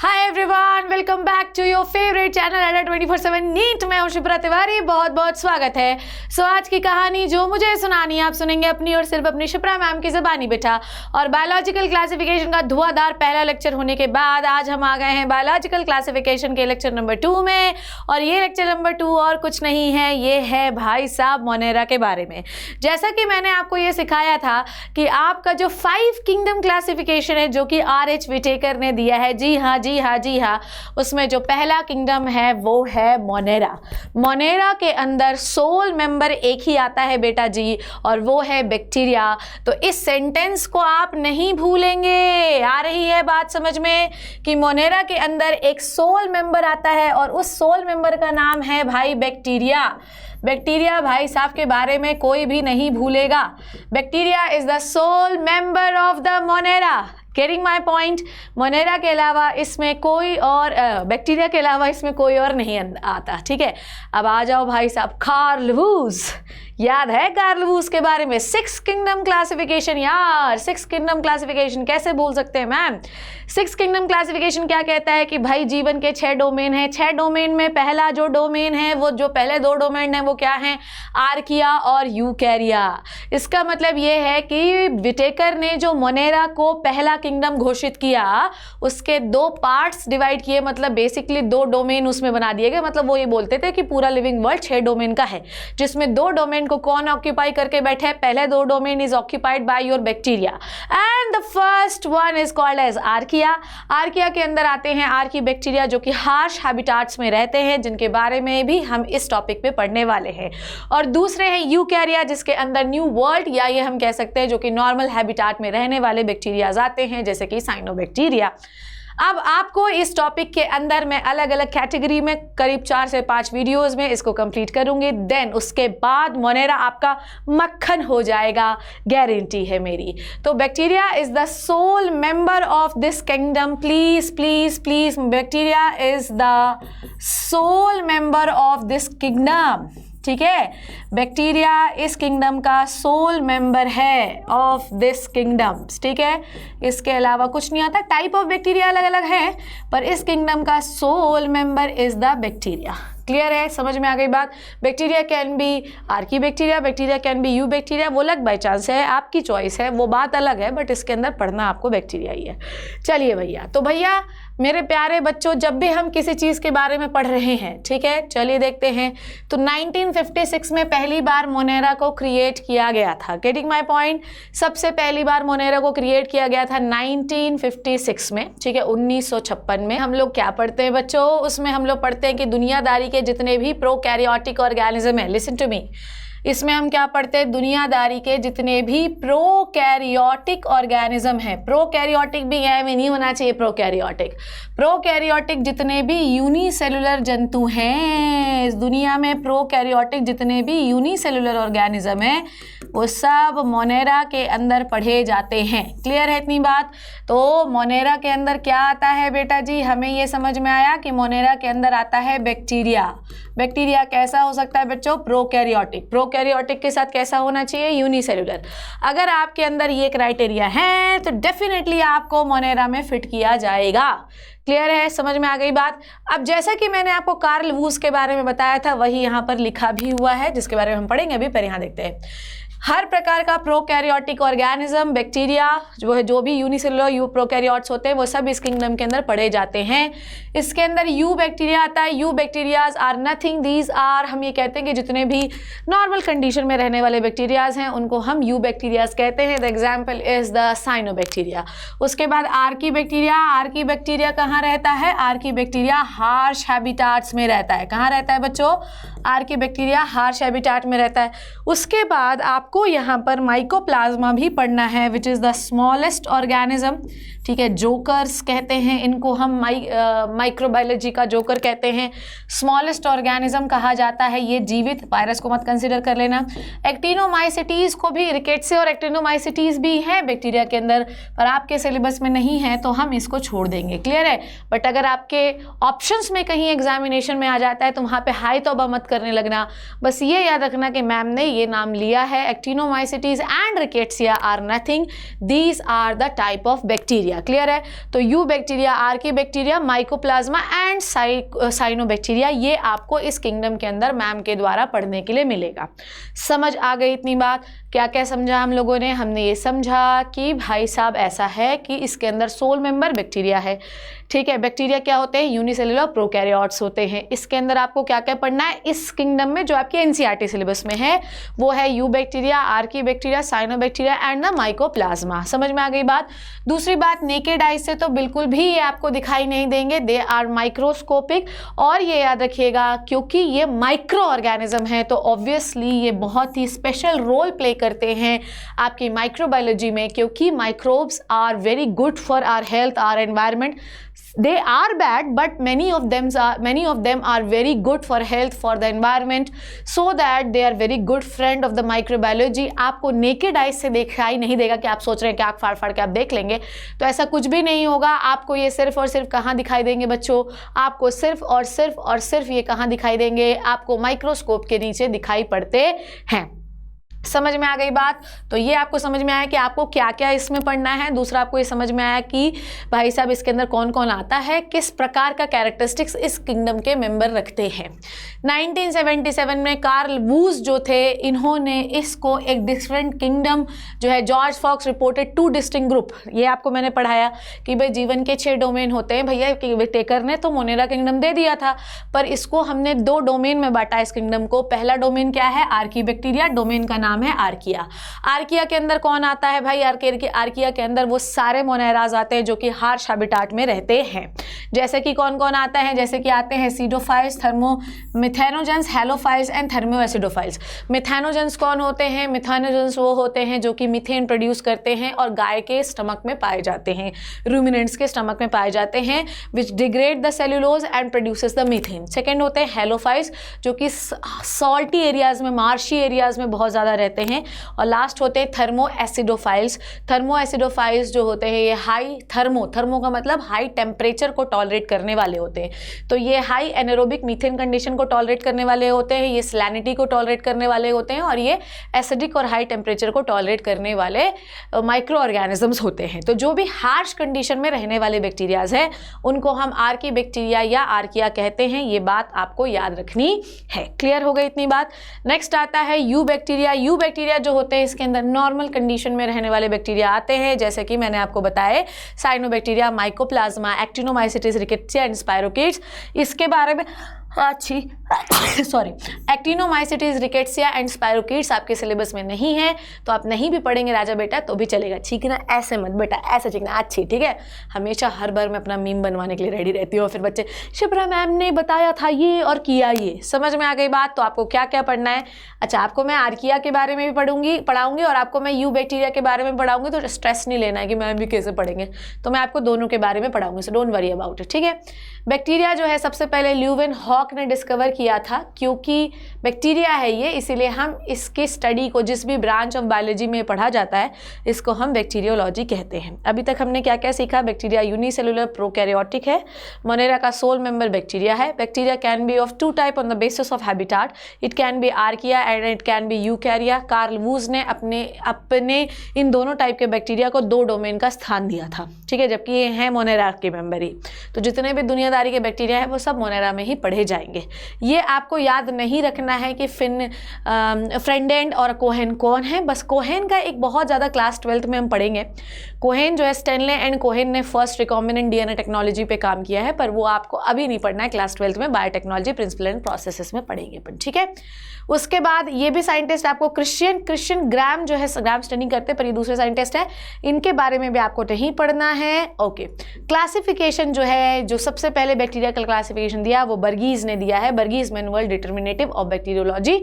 Hi everyone, welcome back to your favourite channel Adda 24/7 NEET. मैं हूं शिप्रा तिवारी, बहुत बहुत स्वागत है। आज की कहानी जो मुझे सुनानी है आप सुनेंगे अपनी और सिर्फ अपनी शिप्रा मैम की ज़बानी बेटा। और बायोलॉजिकल क्लासिफिकेशन का धुआंधार पहला लेक्चर होने के बाद आज हम आ गए हैं बायोलॉजिकल क्लासिफिकेशन के लेक्चर नंबर 2 में। और ये लेक्चर नंबर 2 और कुछ नहीं है, ये है भाई साहब मोनेरा के बारे में। जैसा कि मैंने आपको ये सिखाया था कि आपका जो 5 किंगडम क्लासिफिकेशन है जो कि R.H. विटेकर ने दिया है, जी हाँ, उसमें जो पहला किंगडम है वो है मोनेरा। मोनेरा के अंदर सोल मेंबर एक ही आता है बेटा जी, और वो है बैक्टीरिया। तो इस सेंटेंस को आप नहीं भूलेंगे। आ रही है बात समझ में कि मोनेरा के अंदर एक सोल मेंबर आता है और उस सोल मेंबर का नाम है भाई बैक्टीरिया। बैक्टीरिया भाई साहब के बारे में कोई भी नहीं भूलेगा। Bacteria is the sole member of the Monera. Getting my point. Monera के अलावा इसमें कोई और बैक्टीरिया के अलावा इसमें कोई और नहीं आता। ठीक है, अब आ जाओ भाई साहब कार्ल वूज। याद है कार्ल वूज के बारे में? 6 किंगडम क्लासिफिकेशन। यार 6 किंगडम क्लासिफिकेशन कैसे भूल सकते हैं मैम? 6 किंगडम क्लासिफिकेशन क्या कहता है कि भाई जीवन के 6 डोमेन हैं। 6 डोमेन में पहला जो डोमेन है वो जो पहले 2 डोमेन है वो क्या है? आर्किया और यूकैरिया। इसका मतलब ये है कि विटेकर ने जो मोनेरा को पहला किंगडम घोषित किया उसके 2 पार्ट्स डिवाइड किए, मतलब बेसिकली 2 डोमेन उसमें बना दिए गए। मतलब वो ये बोलते थे कि पूरा लिविंग वर्ल्ड 6 डोमेन का है, जिसमें 2 डोमेन को कौन ऑक्यूपाई करके बैठे हैं? पहले 2 domain is occupied by your bacteria and the first one is called as archaea. Archaea के अंदर आते हैं आर्की बैक्टीरिया जो कि हार्श हैबिटाट्स में रहते हैं, जिनके बारे में भी हम इस टॉपिक पे पढ़ने वाले हैं। और दूसरे हैं यूकैरिया जिसके अंदर न्यू वर्ल्ड या ये हम कह सकते हैं जो कि नॉर्मल हैबिटाट में रहने वाले बैक्टीरियाज आते हैं, जैसे कि साइनोबैक्टीरिया। अब आपको इस टॉपिक के अंदर मैं अलग अलग कैटेगरी में करीब 4 से 5 वीडियोस में इसको कंप्लीट करूंगी। देन उसके बाद मोनेरा आपका मक्खन हो जाएगा, गारंटी है मेरी। तो bacteria is the sole member of this kingdom. Please please please, bacteria is the sole member of this kingdom. ठीक है, बैक्टीरिया इस किंगडम का सोल मेंबर है ऑफ दिस किंगडम। ठीक है, इसके अलावा कुछ नहीं आता। टाइप ऑफ बैक्टीरिया अलग अलग है, पर इस किंगडम का sole member is the bacteria. Clear है? समझ में आ गई बात? Bacteria can B Archie bacteria, bacteria can B you bacteria. वो अलग बाई चांस है, आपकी चॉइस है, वो बात अलग है, बट इसके अंदर पढ़ना आपको बैक्टीरिया ही है। चलिए भैया, तो भैया मेरे प्यारे बच्चों, जब भी हम किसी चीज़ के बारे में पढ़ रहे हैं, ठीक है, चलिए देखते हैं। तो 1956 में पहली बार मोनेरा को क्रिएट किया गया था। Getting my point? सबसे पहली बार मोनेरा को क्रिएट किया गया था 1956 में। ठीक है, 1956 में। हम लोग क्या पढ़ते हैं बच्चों? उसमें हम लोग पढ़ते हैं कि दुनियादारी के जितने भी प्रोकैरियोटिक ऑर्गेनिज्म है, लिसन टू मी, इसमें हम क्या पढ़ते हैं? दुनियादारी के जितने भी प्रोकैरियोटिक ऑर्गेनिज्म हैं। प्रोकैरियोटिक भी है में नहीं होना चाहिए प्रोकैरियोटिक। प्रोकैरियोटिक जितने भी यूनिसेलुलर जंतु हैं इस दुनिया में, प्रोकैरियोटिक जितने भी यूनिसेलुलर ऑर्गेनिज्म हैं वो सब मोनेरा के अंदर पढ़े जाते हैं। क्लियर है इतनी बात? तो मोनेरा के अंदर क्या आता है बेटा जी? हमें ये समझ में आया कि मोनेरा के अंदर आता है बैक्टीरिया। बैक्टीरिया कैसा हो सकता है बच्चों? प्रोकैरियोटिक। प्रोकैरियोटिक के साथ कैसा होना चाहिए? यूनिसेलुलर। अगर आपके अंदर ये क्राइटेरिया है तो डेफिनेटली आपको मोनेरा में फिट किया जाएगा। क्लियर है? समझ में आ गई बात? अब जैसा कि मैंने आपको कार्ल वूज के बारे में बताया था वही यहाँ पर लिखा भी हुआ है, जिसके बारे में हम पढ़ेंगे अभी, पर यहाँ देखते हैं। हर प्रकार का प्रोकैरियोटिक ऑर्गेनिज्म, बैक्टीरिया जो है, जो भी यूनिसेलुलर प्रोकैरियोट्स होते हैं वो सब इस किंगडम के अंदर पढ़े जाते हैं। इसके अंदर यू बैक्टीरिया आता है। Eubacterias are nothing, these are, हम ये कहते हैं कि जितने भी नॉर्मल कंडीशन में रहने वाले बैक्टीरियाज हैं उनको हम यू बैक्टीरियाज कहते हैं। The example is the cyanobacteria. उसके बाद आर्की बैक्टीरिया। आर्की बैक्टीरिया कहाँ रहता है? आर्की बैक्टीरिया हार्श हैबिटाट्स में रहता है। कहाँ रहता है बच्चों? आर्की बैक्टीरिया हार्श हैबिटाट में रहता है। उसके बाद आपको यहाँ पर माइकोप्लाज्मा भी पढ़ना है, which is the smallest organism. ठीक है, जोकर्स कहते हैं इनको हम, माइक्रोबायोलॉजी का जोकर कहते हैं। स्मॉलेस्ट ऑर्गेनिज्म कहा जाता है ये जीवित, वायरस को मत कंसिडर कर लेना। एक्टिनोमाइसिटीज को भी, रिकेट्से और एक्टिनोमाइसिटीज भी है बैक्टीरिया के अंदर, पर आपके सिलेबस में नहीं है तो हम इसको छोड़ देंगे। क्लियर है? बट अगर आपके ऑप्शंस में कहीं एग्जामिनेशन में आ जाता है तो वहाँ पे हाई तौबा मत करने लगना। बस ये याद रखना कि मैम ने ये नाम लिया है actinomycetes and rickettsia are nothing, these are the type of bacteria. Clear है? तो eubacteria, archaebacteria, mycoplasma and cyanobacteria, ये आपको इस किंगडम के अंदर मैम के द्वारा पढ़ने के लिए मिलेगा। समझ आ गई इतनी बात? क्या क्या समझा हम लोगों ने? हमने ये समझा कि भाई साहब ऐसा है कि इसके अंदर सोल मेंबर बैक्टीरिया है। ठीक है, बैक्टीरिया क्या होते हैं? यूनिसेलुलर प्रोकैरियोट्स होते हैं। इसके अंदर आपको क्या क्या पढ़ना है इस किंगडम में जो आपके एनसीईआरटी सिलेबस में है? वो है you bacteria, Archie bacteria, cyanobacteria and the mycoplasma. समझ में आ गई बात? दूसरी बात, नेकेड आई से तो बिल्कुल भी ये आपको दिखाई नहीं देंगे, दे आर माइक्रोस्कोपिक। और ये याद रखिएगा क्योंकि ये माइक्रो ऑर्गेनिज्म है तो ऑब्वियसली ये बहुत ही स्पेशल रोल प्ले करते हैं आपकी माइक्रोबायोलॉजी में, क्योंकि microbes are very good for our health, our environment. They are bad, but many of them are very good for health, for the environment, so that they are very good friend of the microbiology. आपको naked eyes से दिखाई नहीं देगा कि आप सोच रहे हैं कि आँख फाड़ फाड़ के आप देख लेंगे, तो ऐसा कुछ भी नहीं होगा। आपको ये सिर्फ और सिर्फ कहाँ दिखाई देंगे बच्चों? आपको सिर्फ और सिर्फ ये कहाँ दिखाई देंगे? आपको माइक्रोस्कोप के नीचे दिखाई पड़ते हैं। समझ में आ गई बात? तो ये आपको समझ में आया कि आपको क्या क्या इसमें पढ़ना है। दूसरा, आपको ये समझ में आया कि भाई साहब इसके अंदर कौन कौन आता है, किस प्रकार का कैरेक्टरिस्टिक्स इस किंगडम के मेंबर रखते हैं। 1977 में कार्ल वूज जो थे, इन्होंने इसको एक डिफरेंट किंगडम जो है, George Fox reported 2 distinct group, ये आपको मैंने पढ़ाया कि भाई जीवन के 6 डोमेन होते हैं। भैया टेकर ने तो मोनेरा किंगडम दे दिया था, पर इसको हमने 2 डोमेन में बांटा इस किंगडम को। पहला डोमेन क्या है? आर्की बैक्टीरिया, डोमेन का नाम है आर्किया। आर्किया के अंदर कौन आता है भाई? आर्किया के अंदर वो सारे मोनेराज आते हैं जो कि हार्श हैबिटाट में रहते हैं। जैसे कि कौन कौन आता है? जैसे कि आते हैं सीडोफाइल्स, मिथेनोजेंस, हेलोफाइल्स एंड थर्मोएसिडोफाइल्स। मिथेनोजेंस कौन होते हैं? मिथेनोजेंस वो होते हैं जो कि मीथेन प्रोड्यूस करते हैं और गाय के स्टमक में पाए जाते हैं, रूमिनेंट्स के स्टमक में पाए जाते हैं, which degrade the cellulose and produces the methane. Second होते हैं हेलोफाइल्स जो कि सॉल्टी एरियाज में, मार्शी एरियाज में बहुत ज़्यादा रहते हैं। और लास्ट होते हैं थर्मोएसिडोफाइल्स। थर्मोएसिडोफाइल्स जो होते हैं ये हाई थर्मो का मतलब हाई टेम्परेचर को टॉलरेट करने वाले होते हैं। तो ये हाई एनारोबिक मीथेन कंडीशन को टॉलरेट करने वाले होते हैं, ये सैलिनिटी को टॉलरेट करने वाले होते हैं, और ये एसिडिक और हाई टेम्परेचर को टॉलरेट करने वाले माइक्रो ऑर्गेनिजम्स होते हैं। तो जो भी हार्श कंडीशन में रहने वाले बैक्टीरियाज हैं उनको हम आर्की बैक्टीरिया या आर्किया कहते हैं। ये बात आपको याद रखनी है। क्लियर हो गई इतनी बात? नेक्स्ट आता है यू बैक्टीरिया। यू बैक्टीरिया जो होते हैं इसके अंदर नॉर्मल कंडीशन में रहने वाले बैक्टीरिया आते हैं, जैसे कि मैंने आपको बताया cyanobacteria, mycoplasma, actinomycetes, rickettsia and स्पाइरोकीट्स। इसके बारे में एक्टिनोमाइसिटीज, रिकेट्सिया एंड स्पाइरोकीट्स आपके सिलेबस में नहीं है तो आप नहीं भी पढ़ेंगे राजा बेटा तो भी चलेगा, ठीक है ना? ऐसे मत बेटा, ऐसे सीखना। अच्छी, ठीक है? हमेशा हर बार मैं अपना मीम बनवाने के लिए रेडी रहती हूँ, फिर बच्चे शिप्रा मैम ने बताया था ये और किया ये। समझ में आ गई बात? तो आपको क्या क्या पढ़ना है? अच्छा, आपको मैं आर्किया के बारे में भी पढ़ाऊंगी और आपको मैं यू बैक्टीरिया के बारे में पढ़ाऊंगी, तो स्ट्रेस नहीं लेना है कि मैम भी कैसे पढ़ेंगे, तो मैं आपको दोनों के बारे में पढ़ाऊंगी, so don't worry about it, ठीक है? बैक्टीरिया जो है सबसे पहले ल्यूवेन हॉक ने डिस्कवर किया था, क्योंकि बैक्टीरिया है ये, इसीलिए हम इसकी स्टडी को जिस भी ब्रांच ऑफ बायोलॉजी में पढ़ा जाता है इसको हम बैक्टीरियोलॉजी कहते हैं। अभी तक हमने क्या क्या सीखा? बैक्टीरिया यूनिसेलुलर प्रोकैरियोटिक है, मोनेरा का सोल मेंबर बैक्टीरिया है। Bacteria can be of 2 type on the basis of habitat, it can be archaea and it can be eukarya. Carl Woese ने अपने इन दोनों टाइप के बैक्टीरिया को 2 डोमेन का स्थान दिया था, ठीक है? जबकि ये हैं मोनेरा के मेंबर ही, तो जितने भी दुनियादारी के बैक्टीरिया है वो सब मोनेरा में ही पढ़े जाएंगे। ये आपको याद नहीं रखना है कि फ्रेंडेंड और कोहेन कौन है, बस कोहेन का एक बहुत ज़्यादा क्लास 12th में हम पढ़ेंगे। कोहेन जो है, स्टैनले एंड कोहेन ने फर्स्ट रिकॉम्बिनेंट डीएनए टेक्नोलॉजी पे काम किया है, पर वो आपको अभी नहीं पढ़ना है, क्लास 12th में बायोटेक्नोलॉजी प्रिंसिपल एंड प्रोसेसेस में पढ़ेंगे अपन, ठीक है? उसके बाद ये भी साइंटिस्ट आपको क्रिश्चियन ग्राम जो है, ग्राम स्टडी करते पर ये दूसरे साइंटिस्ट है, इनके बारे में भी आपको नहीं पढ़ना है। ओके, क्लासिफिकेशन जो है, जो सबसे पहले बैक्टीरिया का क्लासिफिकेशन दिया वो बर्गीज ने दिया है, बर्गीज मैनुअल डिटर्मिनेटिव ऑफ बैक्टीरियोलॉजी।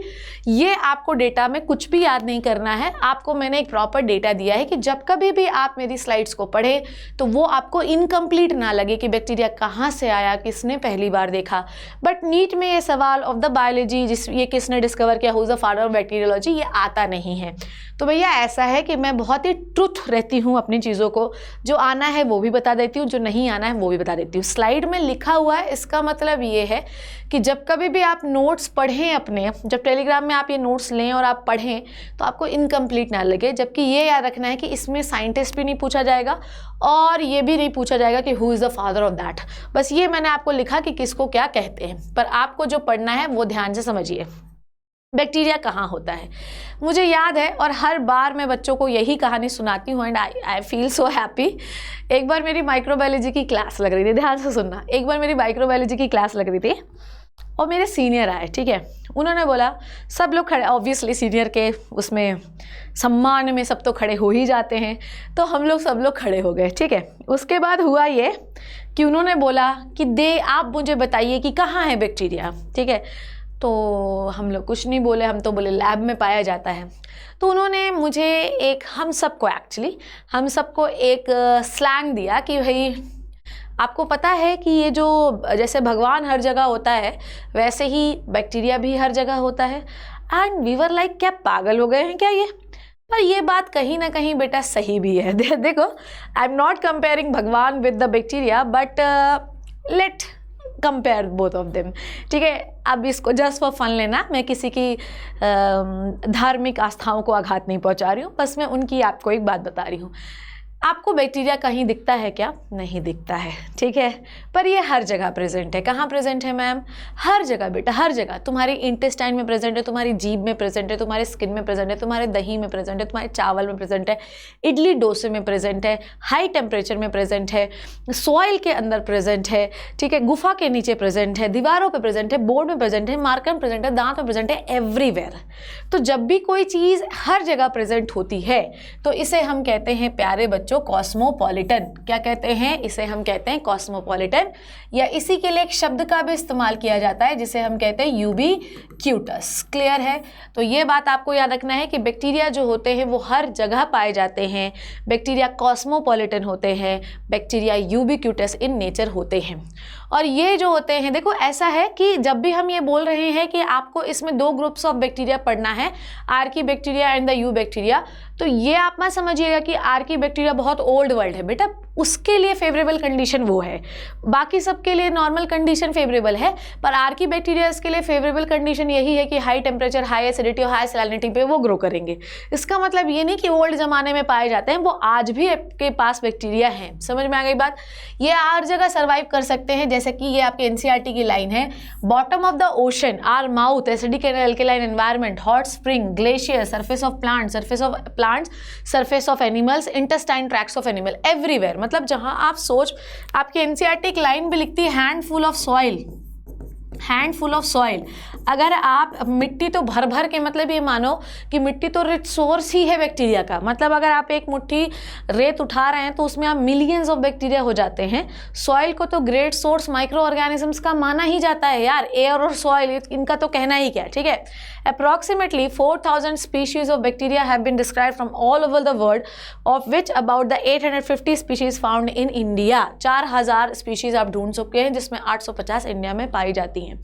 ये आपको डेटा में कुछ भी याद नहीं करना है, आपको मैंने एक प्रॉपर डेटा दिया है कि जब कभी भी आप मेरे मेरी स्लाइड्स को पढ़े तो वो आपको इनकम्प्लीट ना लगे कि बैक्टीरिया कहाँ से आया, किसने पहली बार देखा। बट नीट में ये सवाल ऑफ द बायोलॉजी, ये किसने डिस्कवर किया, who is the father of bacteriology, ये आता नहीं है। तो भैया ऐसा है कि मैं बहुत ही ट्रुथ रहती हूँ अपनी चीज़ों को, जो आना है वो भी बता देती हूँ, जो नहीं आना है वो भी बता देती हूँ। स्लाइड में लिखा हुआ है, इसका मतलब ये है कि जब कभी भी आप नोट्स पढ़ें अपने, जब टेलीग्राम में आप ये नोट्स लें और आप पढ़ें तो आपको इनकम्प्लीट ना लगे। जबकि ये याद रखना है कि इसमें साइंटिस्ट भी नहीं पूछा जाएगा और ये भी नहीं पूछा जाएगा कि who is the father of that. बस ये मैंने आपको लिखा कि किसको क्या कहते हैं, पर आपको जो पढ़ना है वो ध्यान से समझिए। बैक्टीरिया कहाँ होता है, मुझे याद है और हर बार मैं बच्चों को यही कहानी सुनाती हूँ and I feel so happy. एक बार मेरी माइक्रोबायोलॉजी की क्लास लग रही थी, ध्यान से सुनना। एक बार मेरी माइक्रोबायोलॉजी की क्लास लग रही थी और मेरे सीनियर आए, ठीक है। उन्होंने बोला, सब लोग खड़े, ऑब्वियसली सीनियर के उसमें सम्मान में सब तो खड़े हो ही जाते हैं, तो हम लोग सब लोग खड़े हो गए, ठीक है। उसके बाद हुआ ये कि उन्होंने बोला कि आप मुझे बताइए कि कहाँ है बैक्टीरिया, ठीक है। तो हम लोग कुछ नहीं बोले, हम तो बोले लैब में पाया जाता है। तो उन्होंने मुझे हम सबको एक स्लैंग दिया कि भाई आपको पता है कि ये जो जैसे भगवान हर जगह होता है वैसे ही बैक्टीरिया भी हर जगह होता है। एंड वी वर लाइक, क्या पागल हो गए हैं क्या ये? पर ये बात कहीं ना कहीं बेटा सही भी है। देखो, आई एम नॉट कंपेयरिंग भगवान with the bacteria, but let compare both of them, ठीक है। अब इसको जस्ट फॉर फन लेना, मैं किसी की धार्मिक आस्थाओं को आघात नहीं पहुंचा रही हूँ, बस मैं उनकी आपको एक बात बता रही हूँ। आपको बैक्टीरिया कहीं दिखता है क्या? नहीं दिखता है, ठीक है। पर ये हर जगह प्रेजेंट है। कहाँ प्रेजेंट है मैम? हर जगह बेटा, हर जगह। तुम्हारे इंटेस्टाइन में प्रेजेंट है, तुम्हारी जीभ में प्रेजेंट है, तुम्हारे स्किन में प्रेजेंट है, तुम्हारे दही में प्रेजेंट है, तुम्हारे चावल में प्रेजेंट है, इडली डोसे में प्रेजेंट है, हाई टेम्परेचर में प्रेजेंट है, सॉइल के अंदर प्रेजेंट है, ठीक है, गुफा के नीचे प्रेजेंट है, दीवारों पर प्रेजेंट है, बोर्ड में प्रेजेंट है, मार्कर में प्रेजेंट है, दांत में प्रेजेंट है, एवरीवेयर। तो जब भी कोई चीज़ हर जगह प्रेजेंट होती है तो इसे हम कहते हैं प्यारे बच्चों कॉस्मोपॉलिटन। क्या कहते हैं? इसे हम कहते हैं कॉस्मोपॉलिटन, या इसी के लिए एक शब्द का भी इस्तेमाल किया जाता है जिसे हम कहते हैं यूबीक्यूटस। क्लियर है? तो ये बात आपको याद रखना है कि बैक्टीरिया जो होते हैं वो हर जगह पाए जाते हैं। बैक्टीरिया कॉस्मोपॉलिटन होते हैं, बैक्टीरिया यूबीक्यूटस इन नेचर होते हैं। और ये जो होते हैं, देखो ऐसा है कि जब भी हम ये बोल रहे हैं कि आपको इसमें दो ग्रुप्स ऑफ बैक्टीरिया पढ़ना है, Archie bacteria and the you bacteria, तो ये आप मत समझिएगा कि आर्की बैक्टीरिया बहुत ओल्ड वर्ल्ड है बेटा, उसके लिए फेवरेबल कंडीशन वो है, बाकी सबके लिए नॉर्मल कंडीशन फेवरेबल है, पर आर्की बैक्टीरिया के लिए फेवरेबल कंडीशन यही है कि हाई टेम्परेचर, हाई एसिडिटी और हाई सैलिनिटी पे वो ग्रो करेंगे। इसका मतलब ये नहीं कि ओल्ड ज़माने में पाए जाते हैं, वो आज भी आपके पास बैक्टीरिया हैं। समझ में आ गई बात? ये हर जगह सर्वाइव कर सकते हैं, जैसे कि ये आपके एनसीईआरटी की लाइन है, bottom of the ocean, are mouth, acidic and alkaline environment, hot spring, glacier, surface of plant, surface of animals, intestine tracts of animal, everywhere. मतलब जहां आप सोच, आपकी एनसीईआरटी की लाइन भी लिखती है handful of soil, handful of soil. अगर आप मिट्टी तो भर भर के, मतलब ये मानो कि मिट्टी तो रिसोर्स ही है बैक्टीरिया का, मतलब अगर आप एक मुट्ठी रेत उठा रहे हैं तो उसमें आप मिलियंस ऑफ बैक्टीरिया हो जाते हैं। सॉइल को तो ग्रेट सोर्स माइक्रो ऑर्गेनिजम्स का माना ही जाता है यार, एयर और सॉइल, इनका तो कहना ही क्या, ठीक है। Approximately 4,000 species of bacteria have been described from all over the world, of which about the 850 species found in India। 4,000 species आप ढूंढ सकते हैं जिसमें 850 इंडिया में पाई जाती हैं।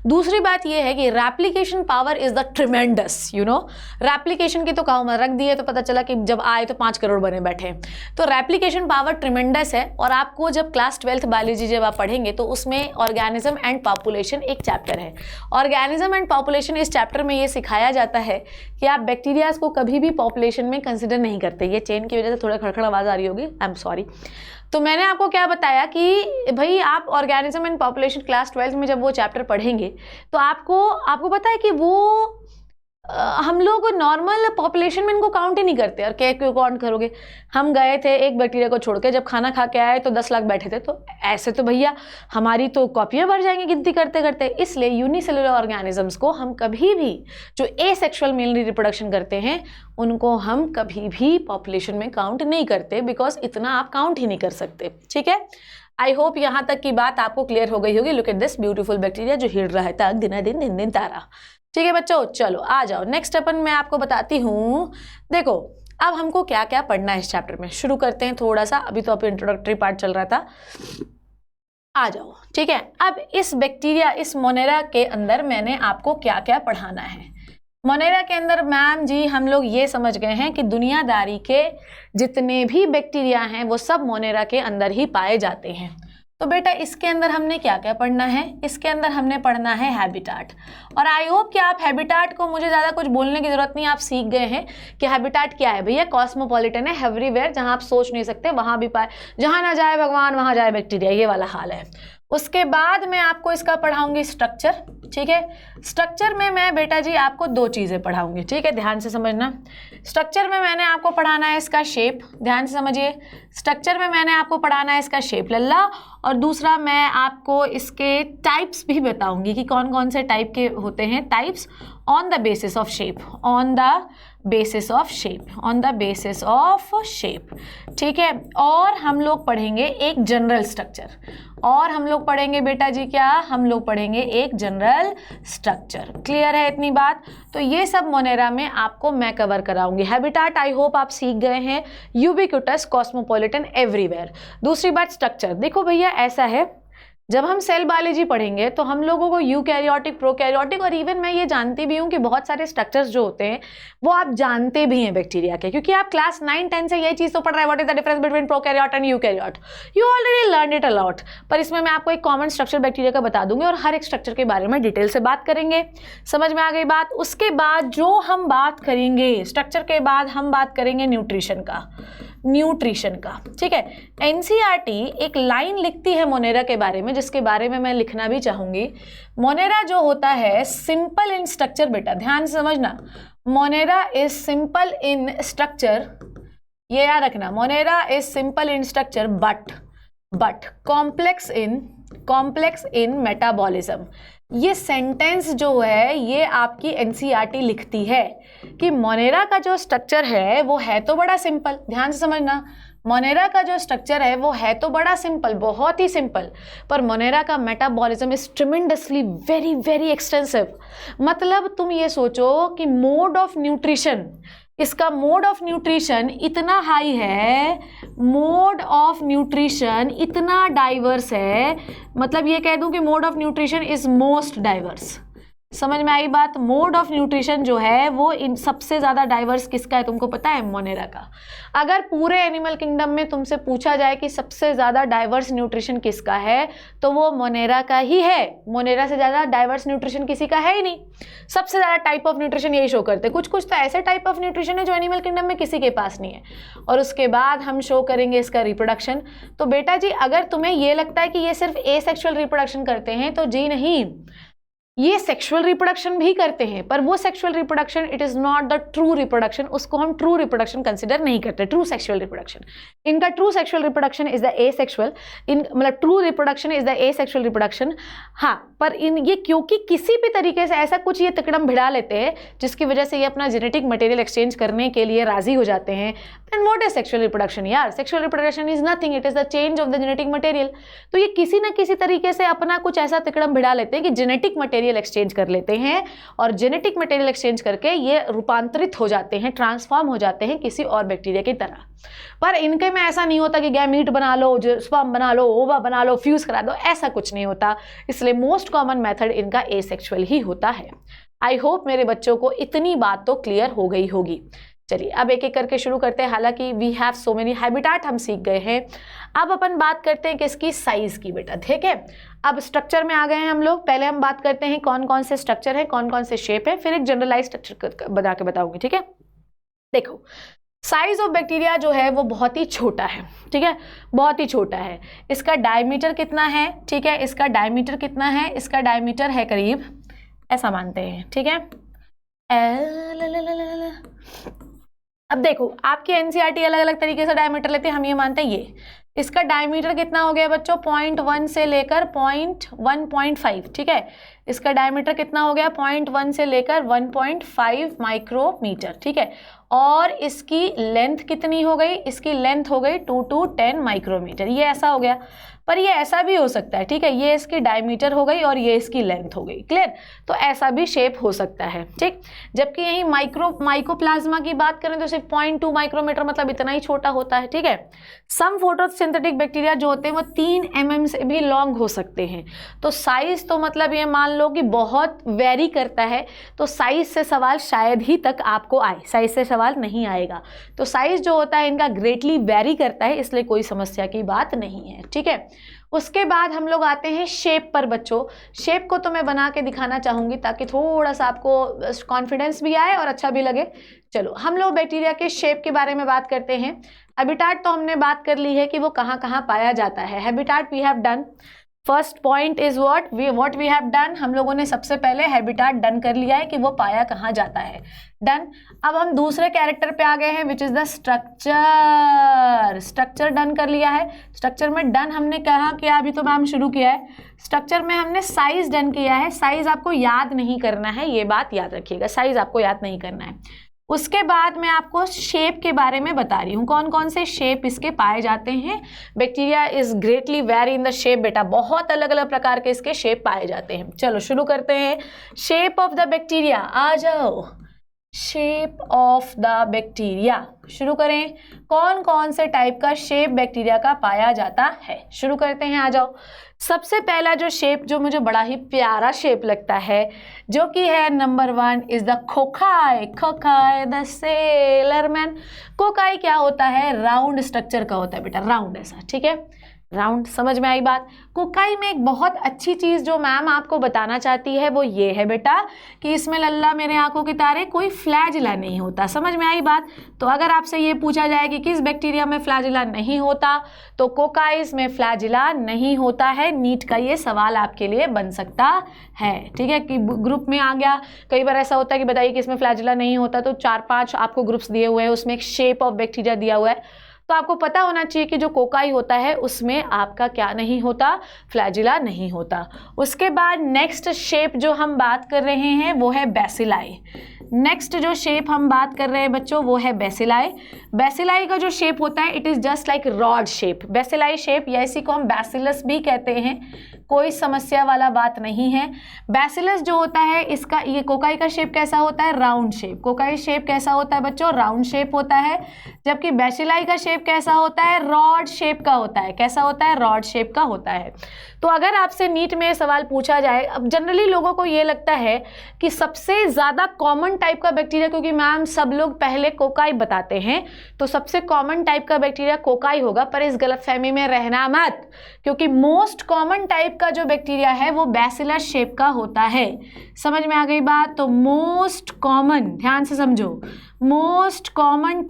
दूसरी बात यह है कि replication power is the tremendous, you know. Replication की तो कहा मैं रख दिए, तो पता चला कि जब आए तो 5 करोड़ बने बैठे। तो रेप्लिकेशन पावर ट्रिमेंडस है। और आपको जब क्लास 12th बायोलॉजी जब आप पढ़ेंगे तो उसमें ऑर्गेनिज्म एंड पॉपुलेशन एक चैप्टर है। ऑर्गेनिज्म एंड पॉपुलेशन इस चैप्टर में ये सिखाया जाता है कि आप बैक्टीरियाज को कभी भी पॉपुलेशन में कंसिडर नहीं करते। ये चेन की वजह से थोड़ा खड़खड़ आवाज़ आ रही होगी, आई एम सॉरी। तो मैंने आपको क्या बताया कि भाई आप ऑर्गेनिज्म एंड पॉपुलेशन क्लास 12 में जब वो चैप्टर पढ़ेंगे तो आपको पता है कि वो हम लोग नॉर्मल पॉपुलेशन में इनको काउंट ही नहीं करते। और क्या क्यों काउंट करोगे? हम गए थे एक बैक्टीरिया को छोड़ के, जब खाना खा के आए तो 10 लाख बैठे थे, तो ऐसे तो भैया हमारी तो कॉपियाँ भर जाएंगी गिनती करते करते। इसलिए यूनिसेलुलर ऑर्गेनिजम्स को हम कभी भी, जो एसेक्सुअल मेल रिप्रोडक्शन करते हैं, उनको हम कभी भी पॉपुलेशन में काउंट नहीं करते, बिकॉज इतना आप काउंट ही नहीं कर सकते, ठीक है। आई होप यहाँ तक की बात आपको क्लियर हो गई होगी। Look at this beautiful bacteria जो हिल रहा है तक दिन तारा। ठीक है बच्चों, चलो आ जाओ नेक्स्ट अपन मैं आपको बताती हूँ। देखो अब हमको क्या क्या पढ़ना है इस चैप्टर में, शुरू करते हैं थोड़ा सा। अभी तो आप इंट्रोडक्टरी पार्ट चल रहा था, आ जाओ, ठीक है। अब इस बैक्टीरिया, इस मोनेरा के अंदर मैंने आपको क्या क्या पढ़ाना है। मोनेरा के अंदर मैम जी हम लोग ये समझ गए हैं कि दुनियादारी के जितने भी बैक्टीरिया हैं वो सब मोनेरा के अंदर ही पाए जाते हैं। तो बेटा इसके अंदर हमने क्या क्या पढ़ना है, इसके अंदर हमने पढ़ना है हैबिटाट। और आई होप कि आप हैबिटाट को, मुझे ज़्यादा कुछ बोलने की ज़रूरत नहीं, आप सीख गए हैं कि हैबिटाट क्या है। भैया कॉस्मोपॉलिटन है, एवरीवेयर, जहाँ आप सोच नहीं सकते वहाँ भी पाए, जहाँ ना जाए भगवान वहाँ जाए बैक्टीरिया, ये वाला हाल है। उसके बाद मैं आपको इसका पढ़ाऊंगी स्ट्रक्चर, ठीक है। स्ट्रक्चर में मैं बेटा जी आपको दो चीज़ें पढ़ाऊंगी, ठीक है, ध्यान से समझना। स्ट्रक्चर में मैंने आपको पढ़ाना है इसका शेप, ध्यान से समझिए। स्ट्रक्चर में मैंने आपको पढ़ाना है इसका शेप लल्ला, और दूसरा मैं आपको इसके टाइप्स भी बताऊंगी कि कौन कौन से टाइप के होते हैं, types on the basis of shape, on the basis of shape, on the basis of shape, ठीक है। और हम लोग पढ़ेंगे एक जनरल स्ट्रक्चर, और हम लोग पढ़ेंगे बेटा जी क्या, हम लोग पढ़ेंगे एक जनरल स्ट्रक्चर। क्लियर है इतनी बात? तो ये सब मोनेरा में आपको मैं कवर कराऊंगी। हैबिटाट आई होप आप सीख गए हैं, यूबिक्विटस, कॉस्मोपॉलिटन, एवरीवेयर। दूसरी बात स्ट्रक्चर, देखो भैया ऐसा है, जब हम सेल बायोलॉजी पढ़ेंगे तो हम लोगों को यूकैरियोटिक, प्रोकैरियोटिक, और इवन मैं ये जानती भी हूँ कि बहुत सारे स्ट्रक्चर्स जो होते हैं वो आप जानते भी हैं बैक्टीरिया के, क्योंकि आप क्लास 9-10 से ये चीज़ तो पढ़ रहे हैं, what is the difference between prokaryote and eukaryote. You already learn it a lot, पर इसमें मैं आपको एक कॉमन स्ट्रक्चर बैक्टीरिया का बता दूंगी और हर एक स्ट्रक्चर के बारे में डिटेल से बात करेंगे। समझ में आ गई बात? उसके बाद जो हम बात करेंगे स्ट्रक्चर के बाद, हम बात करेंगे न्यूट्रिशन का, न्यूट्रिशन का, ठीक है। एनसीईआरटी एक लाइन लिखती है मोनेरा के बारे में, जिसके बारे में मैं लिखना भी चाहूंगी। मोनेरा जो होता है सिंपल इन स्ट्रक्चर, बेटा ध्यान से समझना, Monera is simple in structure, ये याद रखना, Monera is simple in structure but complex in metabolism. ये सेंटेंस जो है ये आपकी एनसीईआरटी लिखती है कि मोनेरा का जो स्ट्रक्चर है वो है तो बड़ा सिंपल, ध्यान से समझना, मोनेरा का जो स्ट्रक्चर है वो है तो बड़ा सिंपल, बहुत ही सिंपल, पर मोनेरा का metabolism is tremendously very very extensive. मतलब तुम ये सोचो कि मोड ऑफ न्यूट्रिशन, इसका मोड ऑफ न्यूट्रिशन इतना हाई है, मोड ऑफ न्यूट्रिशन इतना डाइवर्स है, मतलब ये कह दूं कि mode of nutrition is most diverse. समझ में आई बात? मोड ऑफ न्यूट्रिशन जो है वो इन सबसे ज़्यादा डाइवर्स किसका है तुमको पता है? मोनेरा का। अगर पूरे एनिमल किंगडम में तुमसे पूछा जाए कि सबसे ज़्यादा डाइवर्स न्यूट्रिशन किसका है तो वो मोनेरा का ही है। मोनेरा से ज़्यादा डाइवर्स न्यूट्रिशन किसी का है ही नहीं। सबसे ज़्यादा टाइप ऑफ न्यूट्रिशन यही शो करते हैं। कुछ कुछ तो ऐसे टाइप ऑफ न्यूट्रिशन है जो एनिमल किंगडम में किसी के पास नहीं है। और उसके बाद हम शो करेंगे इसका रिप्रोडक्शन। तो बेटा जी अगर तुम्हें ये लगता है कि ये सिर्फ एसेक्सुअल रिप्रोडक्शन करते हैं तो जी नहीं, ये सेक्सुअल रिप्रोडक्शन भी करते हैं, पर वो sexual reproduction it is not the true reproduction, उसको हम ट्रू रिप्रोडक्शन कंसिडर नहीं करते, ट्रू सेक्सुअल रिप्रोडक्शन। इनका true sexual reproduction is the asexual, मतलब true reproduction is the asexual reproduction. हाँ, पर इन ये क्योंकि किसी भी तरीके से ऐसा कुछ ये तिकड़म भिड़ा लेते हैं जिसकी वजह से ये अपना जेनेटिक मटेरियल एक्सचेंज करने के लिए राजी हो जाते हैं, then what is sexual reproduction यार? Sexual reproduction is nothing, it is the change of the genetic material. तो ये किसी ना किसी तरीके से अपना कुछ ऐसा तिकड़म भिड़ा लेते हैं कि जेनेटिक मटेरियल एक्सचेंज कर लेते हैं, और जेनेटिक मटेरियल एक्सचेंज करके ये रूपांतरित हो जाते हैं, ट्रांसफॉर्म हो जाते हैं किसी और बैक्टीरिया की तरह। पर इनके में ऐसा नहीं होता कि गैमीट बना लो, स्पर्म बना लो, ओवा बना लो, फ्यूज करा दो, ऐसा कुछ नहीं होता। इसलिए मोस्ट कॉमन मेथड इनका एसेक्सुअल ही होता है। आई होप मेरे बच्चों को इतनी बात तो क्लियर हो गई होगी। चलिए अब एक एक करके शुरू करते हैं। हालांकि we have so many habitat हम सीख गए हैं। अब अपन बात करते हैं किसकी? साइज की बेटा, ठीक है। अब स्ट्रक्चर में आ गए हैं हम लोग। पहले हम बात करते हैं कौन कौन से स्ट्रक्चर है, कौन कौन से शेप है, फिर एक जनरलाइज स्ट्रक्चर बना के बताऊंगी, ठीक है। देखो साइज ऑफ बैक्टीरिया जो है वो बहुत ही छोटा है, ठीक है, बहुत ही छोटा है। इसका डायमीटर कितना है? ठीक है, इसका डायमीटर कितना है? इसका डायमीटर है करीब, ऐसा मानते हैं, ठीक है। अब देखो आपकी एनसीईआरटी अलग अलग तरीके से डायमीटर लेते हैं, हम ये मानते हैं ये इसका डायमीटर कितना हो गया बच्चों? 0.1 से लेकर 1.5, ठीक है। इसका डायमीटर कितना हो गया? 0.1 से लेकर 1.5 माइक्रोमीटर, ठीक है। और इसकी लेंथ कितनी हो गई, इसकी लेंथ हो गई 2 to 10 माइक्रोमीटर। ये ऐसा हो गया, पर ये ऐसा भी हो सकता है, ठीक है, ये इसकी डायमीटर हो गई और ये इसकी लेंथ हो गई, क्लियर। तो ऐसा भी शेप हो सकता है, ठीक। जबकि यही माइकोप्लाज्मा की बात करें तो सिर्फ 0.2 माइक्रोमीटर, मतलब इतना ही छोटा होता है, ठीक है। सम फोटोसिंथेटिक बैक्टीरिया जो होते हैं वो 3 mm से भी लॉन्ग हो सकते हैं। तो साइज तो मतलब ये मान लो कि बहुत वेरी करता है, तो साइज से सवाल शायद ही तक आपको आए, साइज से सवाल नहीं आएगा। तो साइज जो होता है इनका ग्रेटली वेरी करता है, इसलिए कोई समस्या की बात नहीं है, ठीक है। उसके बाद हम लोग आते हैं शेप पर बच्चों। शेप को तो मैं बना के दिखाना चाहूँगी ताकि थोड़ा सा आपको कॉन्फिडेंस भी आए और अच्छा भी लगे। चलो हम लोग बैक्टीरिया के शेप के बारे में बात करते हैं। हैबिटाट तो हमने बात कर ली है कि वो कहाँ कहाँ पाया जाता है। Habitat we have done. First point is what we have done. हम लोगों ने सबसे पहले हैबिटाट डन कर लिया है कि वो पाया कहाँ जाता है, डन। अब हम दूसरे कैरेक्टर पे आ गए हैं which is the structure. Structure done कर लिया है। स्ट्रक्चर में डन हमने कहा किया, अभी तो मैम शुरू किया है। स्ट्रक्चर में हमने साइज डन किया है। साइज आपको याद नहीं करना है, ये बात याद रखिएगा, साइज आपको याद नहीं करना है। उसके बाद मैं आपको शेप के बारे में बता रही हूँ, कौन कौन से शेप इसके पाए जाते हैं। Bacteria is greatly very in the shape, बेटा बहुत अलग अलग प्रकार के इसके शेप पाए जाते हैं। चलो शुरू करते हैं। शेप ऑफ द बैक्टीरिया, आ जाओ। शेप ऑफ द बैक्टीरिया शुरू करें। कौन कौन से टाइप का शेप बैक्टीरिया का पाया जाता है, शुरू करते हैं, आ जाओ। सबसे पहला जो शेप जो मुझे बड़ा ही प्यारा शेप लगता है, जो कि है number 1 is the cocci. Cocci the सेलरमैन। कोकाई क्या होता है, राउंड स्ट्रक्चर का होता है बेटा, राउंड ऐसा, ठीक है, राउंड। समझ में आई बात। कोकाई में एक बहुत अच्छी चीज़ जो मैम आपको बताना चाहती है वो ये है बेटा कि इसमें लल्ला मेरे आंखों के तारे कोई फ्लैजिला नहीं होता। समझ में आई बात। तो अगर आपसे ये पूछा जाए कि किस बैक्टीरिया में फ्लैजिला नहीं होता, तो कोकाइस में फ्लैजिला नहीं होता है। नीट का ये सवाल आपके लिए बन सकता है, ठीक है, कि ग्रुप में आ गया। कई बार ऐसा होता है कि बताइए कि इसमें फ्लैजिला नहीं होता, तो 4-5 आपको ग्रुप्स दिए हुए हैं, उसमें एक शेप ऑफ बैक्टीरिया दिया हुआ है। तो आपको पता होना चाहिए कि जो कोकाई होता है उसमें आपका क्या नहीं होता, फ्लैजिला नहीं होता। उसके बाद नेक्स्ट शेप जो हम बात कर रहे हैं वो है बेसिलाई। नेक्स्ट जो शेप हम बात कर रहे हैं बच्चों वो है बेसिलाई। बेसिलाई का जो शेप होता है it is just like rod shape, bacilli shape, या इसी को हम बैसिलस भी कहते हैं, कोई समस्या वाला बात नहीं है। बैसिलस जो होता है इसका, ये कोकाई का शेप कैसा होता है, राउंड शेप। कोकाई शेप कैसा होता है बच्चों, राउंड शेप होता है। जबकि बेसिलाई का शेप कैसा होता है, रॉड शेप का होता है। कैसा होता है, रॉड शेप का होता है। तो अगर आपसे नीट में सवाल पूछा जाए, अब जनरली लोगों को ये लगता है कि सबसे ज़्यादा कॉमन टाइप का बैक्टीरिया, क्योंकि मैम सब लोग पहले कोकाई बताते हैं, तो सबसे कॉमन टाइप का बैक्टीरिया कोकाई होगा, पर इस गलतफहमी में रहना मत, क्योंकि मोस्ट कॉमन टाइप का जो बैक्टीरिया है वो बैसिलस शेप का होता है। समझ में आ गई बात। तो मोस्ट कॉमन, ध्यान से समझो, most common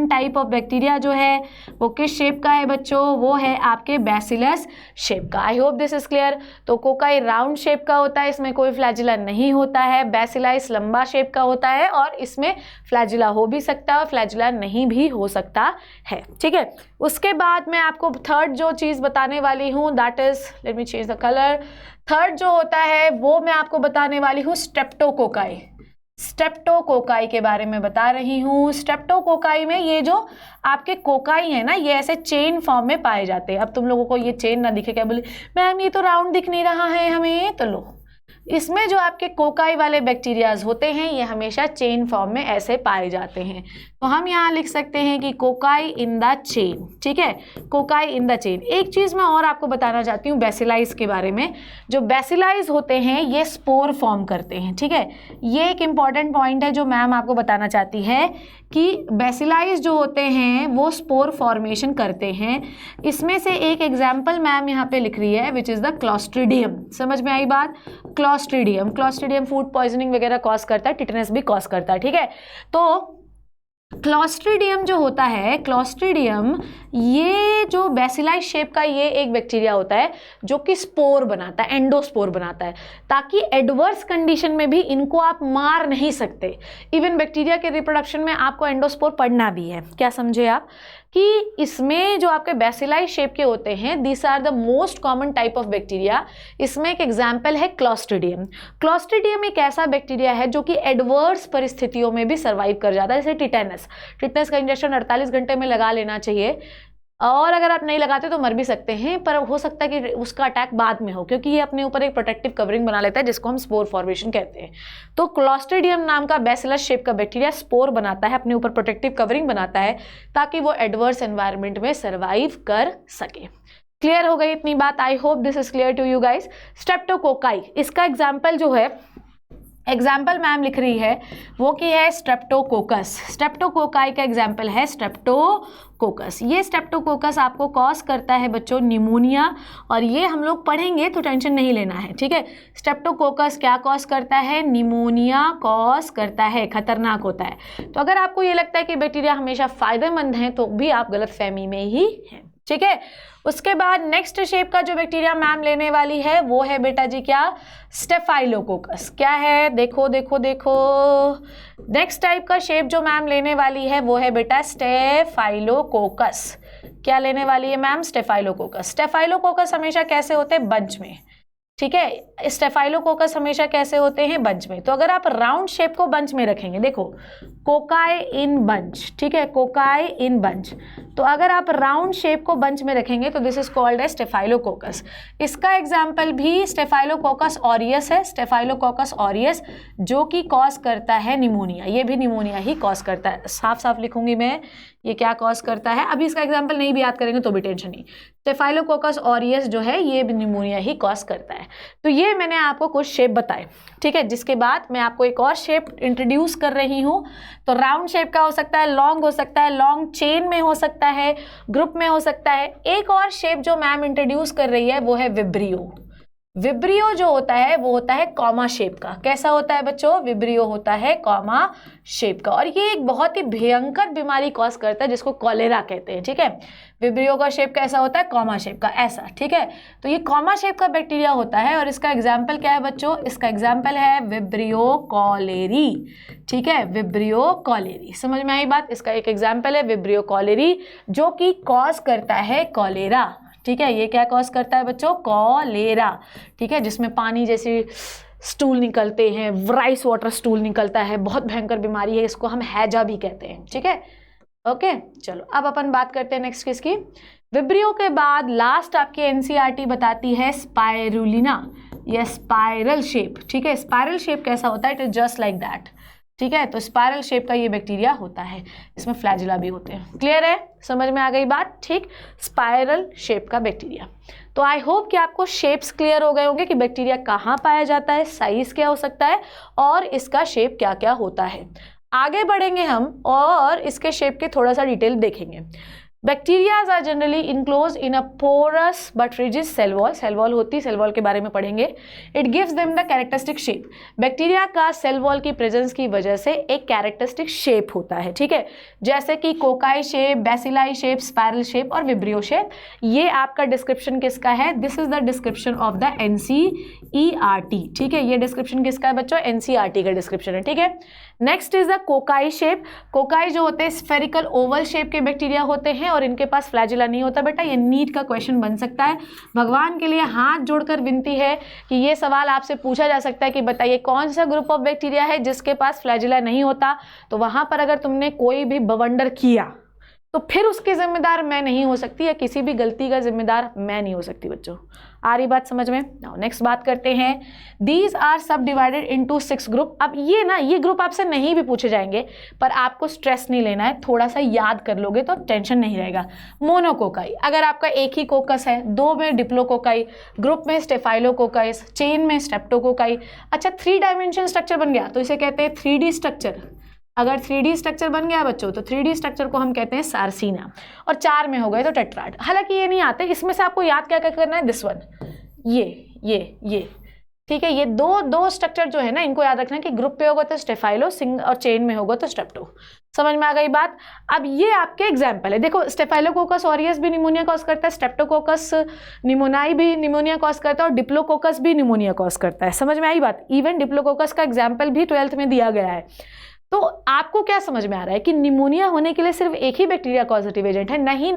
type of bacteria जो है वो किस शेप का है बच्चों, वो है आपके बैसिलस शेप का। आई होप दिस इज क्लियर। तो कोकाई राउंड शेप का होता है, इसमें कोई फ्लैजिला नहीं होता है। बैसिलाइस लंबा शेप का होता है और इसमें फ्लैजिला हो भी सकता है और फ्लैजिला नहीं भी हो सकता है, ठीक है। उसके बाद मैं आपको थर्ड जो चीज़ बताने वाली हूँ that is, let me change the colour. Third जो होता है वो मैं आपको बताने वाली हूँ स्ट्रेप्टोकोकाई। स्ट्रेप्टोकोकाई के बारे में बता रही हूँ। स्ट्रेप्टोकोकाई में ये जो आपके कोकाई है ना, ये ऐसे चेन फॉर्म में पाए जाते हैं। अब तुम लोगों को ये चेन ना दिखे क्या, बोले मैम ये तो राउंड दिख नहीं रहा है हमें, तो लो, इसमें जो आपके कोकाई वाले बैक्टीरियाज होते हैं ये हमेशा चेन फॉर्म में ऐसे पाए जाते हैं। तो हम यहाँ लिख सकते हैं कि कोकाई इन द चेन, ठीक है, कोकाई इन द चेन। एक चीज़ मैं और आपको बताना चाहती हूँ बैसिलाइज के बारे में। जो बैसिलाइज होते हैं ये स्पोर फॉर्म करते हैं, ठीक है। ये एक इम्पॉर्टेंट पॉइंट है जो मैम आपको बताना चाहती है कि बैसिलाइज जो होते हैं वो स्पोर फॉर्मेशन करते हैं। इसमें से एक एग्जाम्पल मैम यहाँ पे लिख रही है विच इज़ द क्लॉस्ट्रीडियम। समझ में आई बात। क्लॉस्ट्रीडियम फूड पॉइजनिंग वगैरह कॉज करता है, टिटनेस भी कॉज करता है, ठीक है। तो क्लॉस्ट्रीडियम जो होता है, क्लॉस्ट्रीडियम ये जो बैसिलाई शेप का ये एक बैक्टीरिया होता है जो कि स्पोर बनाता है, एंडोस्पोर बनाता है, ताकि एडवर्स कंडीशन में भी इनको आप मार नहीं सकते। इवन बैक्टीरिया के रिप्रोडक्शन में आपको एंडोस्पोर पढ़ना भी है, क्या समझे आप। कि इसमें जो आपके बैसिलाई शेप के होते हैं, this are the most common type of bacteria. इसमें एक एग्जाम्पल है क्लॉस्ट्रिडियम। क्लॉस्ट्रिडियम एक ऐसा बैक्टीरिया है जो कि एडवर्स परिस्थितियों में भी सर्वाइव कर जाता है, जैसे टिटेनस। टिटेनस का इंजेक्शन 48 घंटे में लगा लेना चाहिए, और अगर आप नहीं लगाते तो मर भी सकते हैं, पर हो सकता है कि उसका अटैक बाद में हो, क्योंकि ये अपने ऊपर एक प्रोटेक्टिव कवरिंग बना लेता है जिसको हम स्पोर फॉर्मेशन कहते हैं। तो क्लॉस्ट्रिडियम नाम का बैसिलस शेप का बैक्टीरिया स्पोर बनाता है, अपने ऊपर प्रोटेक्टिव कवरिंग बनाता है ताकि वो एडवर्स एनवायरनमेंट में सर्वाइव कर सके। क्लियर हो गई इतनी बात? I hope this is clear to you guys. Streptococci, इसका एग्जाम्पल जो है, एग्जाम्पल मैम लिख रही है वो की है स्ट्रेप्टोकोकस। स्ट्रेप्टोकोकाई का एग्जाम्पल है स्ट्रेप्टोकोकस। ये स्ट्रेप्टोकोकस आपको कॉज करता है बच्चों निमोनिया, और ये हम लोग पढ़ेंगे तो टेंशन नहीं लेना है, ठीक है। स्ट्रेप्टोकोकस क्या कॉज करता है? निमोनिया कॉज करता है, खतरनाक होता है। तो अगर आपको ये लगता है कि बैक्टीरिया हमेशा फायदेमंद है तो भी आप गलतफहमी में ही हैं, ठीक है। उसके बाद नेक्स्ट शेप का जो बैक्टीरिया मैम लेने वाली है वो है बेटा जी क्या? स्टेफाइलोकोकस। क्या है? देखो देखो देखो, नेक्स्ट टाइप का शेप जो मैम लेने वाली है वो है बेटा स्टेफाइलोकोकस। क्या लेने वाली है मैम? स्टेफाइलोकोकस। स्टेफाइलोकोकस हमेशा कैसे होते हैं? बंच में, ठीक है। स्टेफाइलोकोकस हमेशा कैसे होते हैं? बंच में। तो अगर आप राउंड शेप को बंच में रखेंगे, देखो कोकाई इन बंच, ठीक है, कोकाई इन बंच। तो अगर आप राउंड शेप को बंच में रखेंगे तो this is called as staphylococcus. इसका एग्जाम्पल भी स्टेफाइलोकोकस ऑरियस है, स्टेफाइलोकोकस ऑरियस, जो कि कॉज करता है निमोनिया। ये भी निमोनिया ही कॉज करता है, साफ साफ लिखूंगी मैं ये क्या कॉज करता है। अभी इसका एग्जाम्पल नहीं भी याद करेंगे तो भी टेंशन नहीं। स्टेफाइलोकोकस ऑरियस जो है ये भी निमोनिया ही कॉज करता है। तो ये मैंने आपको कुछ शेप बताए, ठीक है। जिसके बाद मैं आपको एक और शेप इंट्रोड्यूस कर रही हूँ। तो राउंड शेप का हो सकता है, लॉन्ग हो सकता है, लॉन्ग चेन में हो सकता है, ग्रुप में हो सकता है। एक और शेप जो मैम इंट्रोड्यूस कर रही है वो है विब्रियो। विब्रियो जो होता है वो होता है कॉमा शेप का। कैसा होता है बच्चों? विब्रियो होता है कॉमा शेप का, और ये एक बहुत ही भयंकर बीमारी कॉज करता है जिसको कॉलेरा कहते हैं, ठीक है। विब्रियो का शेप कैसा होता है? कॉमा शेप का, ऐसा, ठीक है। तो ये कॉमा शेप का बैक्टीरिया होता है, और इसका एग्जाम्पल क्या है बच्चों? इसका एग्जाम्पल है विब्रियो कॉलेरी, ठीक है, विब्रियो कॉलेरी। समझ में आई बात? इसका एक एग्जाम्पल है विब्रियो कॉलेरी जो कि कॉज करता है कॉलेरा, ठीक है। ये क्या कॉज करता है बच्चों? कॉलेरा, ठीक है, जिसमें पानी जैसे स्टूल निकलते हैं, राइस वाटर स्टूल निकलता है, बहुत भयंकर बीमारी है, इसको हम हैजा भी कहते हैं, ठीक है। ओके, चलो अब अपन बात करते हैं नेक्स्ट किसकी? विब्रियो के बाद लास्ट आपके एनसीईआरटी बताती है स्पाइरुलिना या स्पाइरल शेप, ठीक है। स्पाइरल शेप कैसा होता है? It is just like that, ठीक है। तो स्पाइरल शेप का ये बैक्टीरिया होता है, इसमें फ्लैजिला भी होते हैं। क्लियर है? समझ में आ गई बात? ठीक, स्पाइरल शेप का बैक्टीरिया। तो आई होप कि आपको शेप्स क्लियर हो गए होंगे कि बैक्टीरिया कहाँ पाया जाता है, साइज क्या हो सकता है, और इसका शेप क्या क्या होता है। आगे बढ़ेंगे हम और इसके शेप के थोड़ा सा डिटेल देखेंगे। Bacterias are generally enclose in a porous but rigid cell wall. Cell wall होती, सेल वॉल के बारे में पढ़ेंगे। It gives them the characteristic shape. Bacteria का सेल वॉल की प्रेजेंस की वजह से एक कैरेक्टरिस्टिक शेप होता है, ठीक है। जैसे कि cocci shape, bacilli shape, spiral shape और विब्रियो शेप। ये आपका डिस्क्रिप्शन किसका है? This is the description of the NCERT, ठीक है। ये डिस्क्रिप्शन किसका है बच्चों? एनसीईआरटी का डिस्क्रिप्शन है, ठीक है। Next is the cocci shape. Cocci जो होते हैं स्फेरिकल ओवल शेप के बैक्टीरिया होते हैं और इनके पास फ्लैजिला नहीं होता। बेटा ये नीट का क्वेश्चन बन सकता है। भगवान के लिए हाथ जोड़कर विनती है कि ये सवाल आपसे पूछा जा सकता है कि बताइए कौन सा ग्रुप ऑफ बैक्टीरिया है जिसके पास फ्लैजिला नहीं होता। तो वहां पर अगर तुमने कोई भी बवंडर किया तो फिर उसकी जिम्मेदार मैं नहीं हो सकती, या किसी भी गलती का जिम्मेदार मैं नहीं हो सकती। बच्चों आ रही बात समझ में? नाउ नेक्स्ट बात करते हैं। दीज आर सब डिवाइडेड इनटू 6 ग्रुप। अब ये ग्रुप आपसे नहीं भी पूछे जाएंगे, पर आपको स्ट्रेस नहीं लेना है, थोड़ा सा याद कर लोगे तो टेंशन नहीं रहेगा। मोनोकोकाई, अगर आपका एक ही कोकस है, 2 में डिप्लोकोकाई, ग्रुप में स्टेफाइलोकोकाई, चेन में स्ट्रेप्टोकोकाई। अच्छा 3 डायमेंशन स्ट्रक्चर बन गया तो इसे कहते हैं 3D स्ट्रक्चर। अगर 3D स्ट्रक्चर बन गया बच्चों तो 3D स्ट्रक्चर को हम कहते हैं सार्सिना। और 4 में हो गए तो टेट्राड। हालांकि ये नहीं आते, इसमें से आपको याद क्या क्या करना है? दिस वन, ये, ठीक है। ये दो स्ट्रक्चर जो है ना, इनको याद रखना है कि ग्रुप पे होगा तो स्टेफाइलो, सिंग और चेन में होगा तो स्ट्रेप्टो। समझ में आ गई बात? अब ये आपके एग्जाम्पल है। देखो स्टेफाइलोकोकस ऑरियस भी निमोनिया कॉज करता है, स्ट्रेप्टोकोकस निमोनाई भी निमोनिया कॉज करता है, और डिप्लोकोकस भी निमोनिया कॉज करता है। समझ में आई बात? इवन डिप्लोकोकस का एग्जाम्पल भी 12th में दिया गया है। तो आपको क्या समझ में आ रहा है कि निमोनिया होने के लिए सिर्फ एक ही बैक्टीरिया कॉजेटिव एजेंट है? नहीं,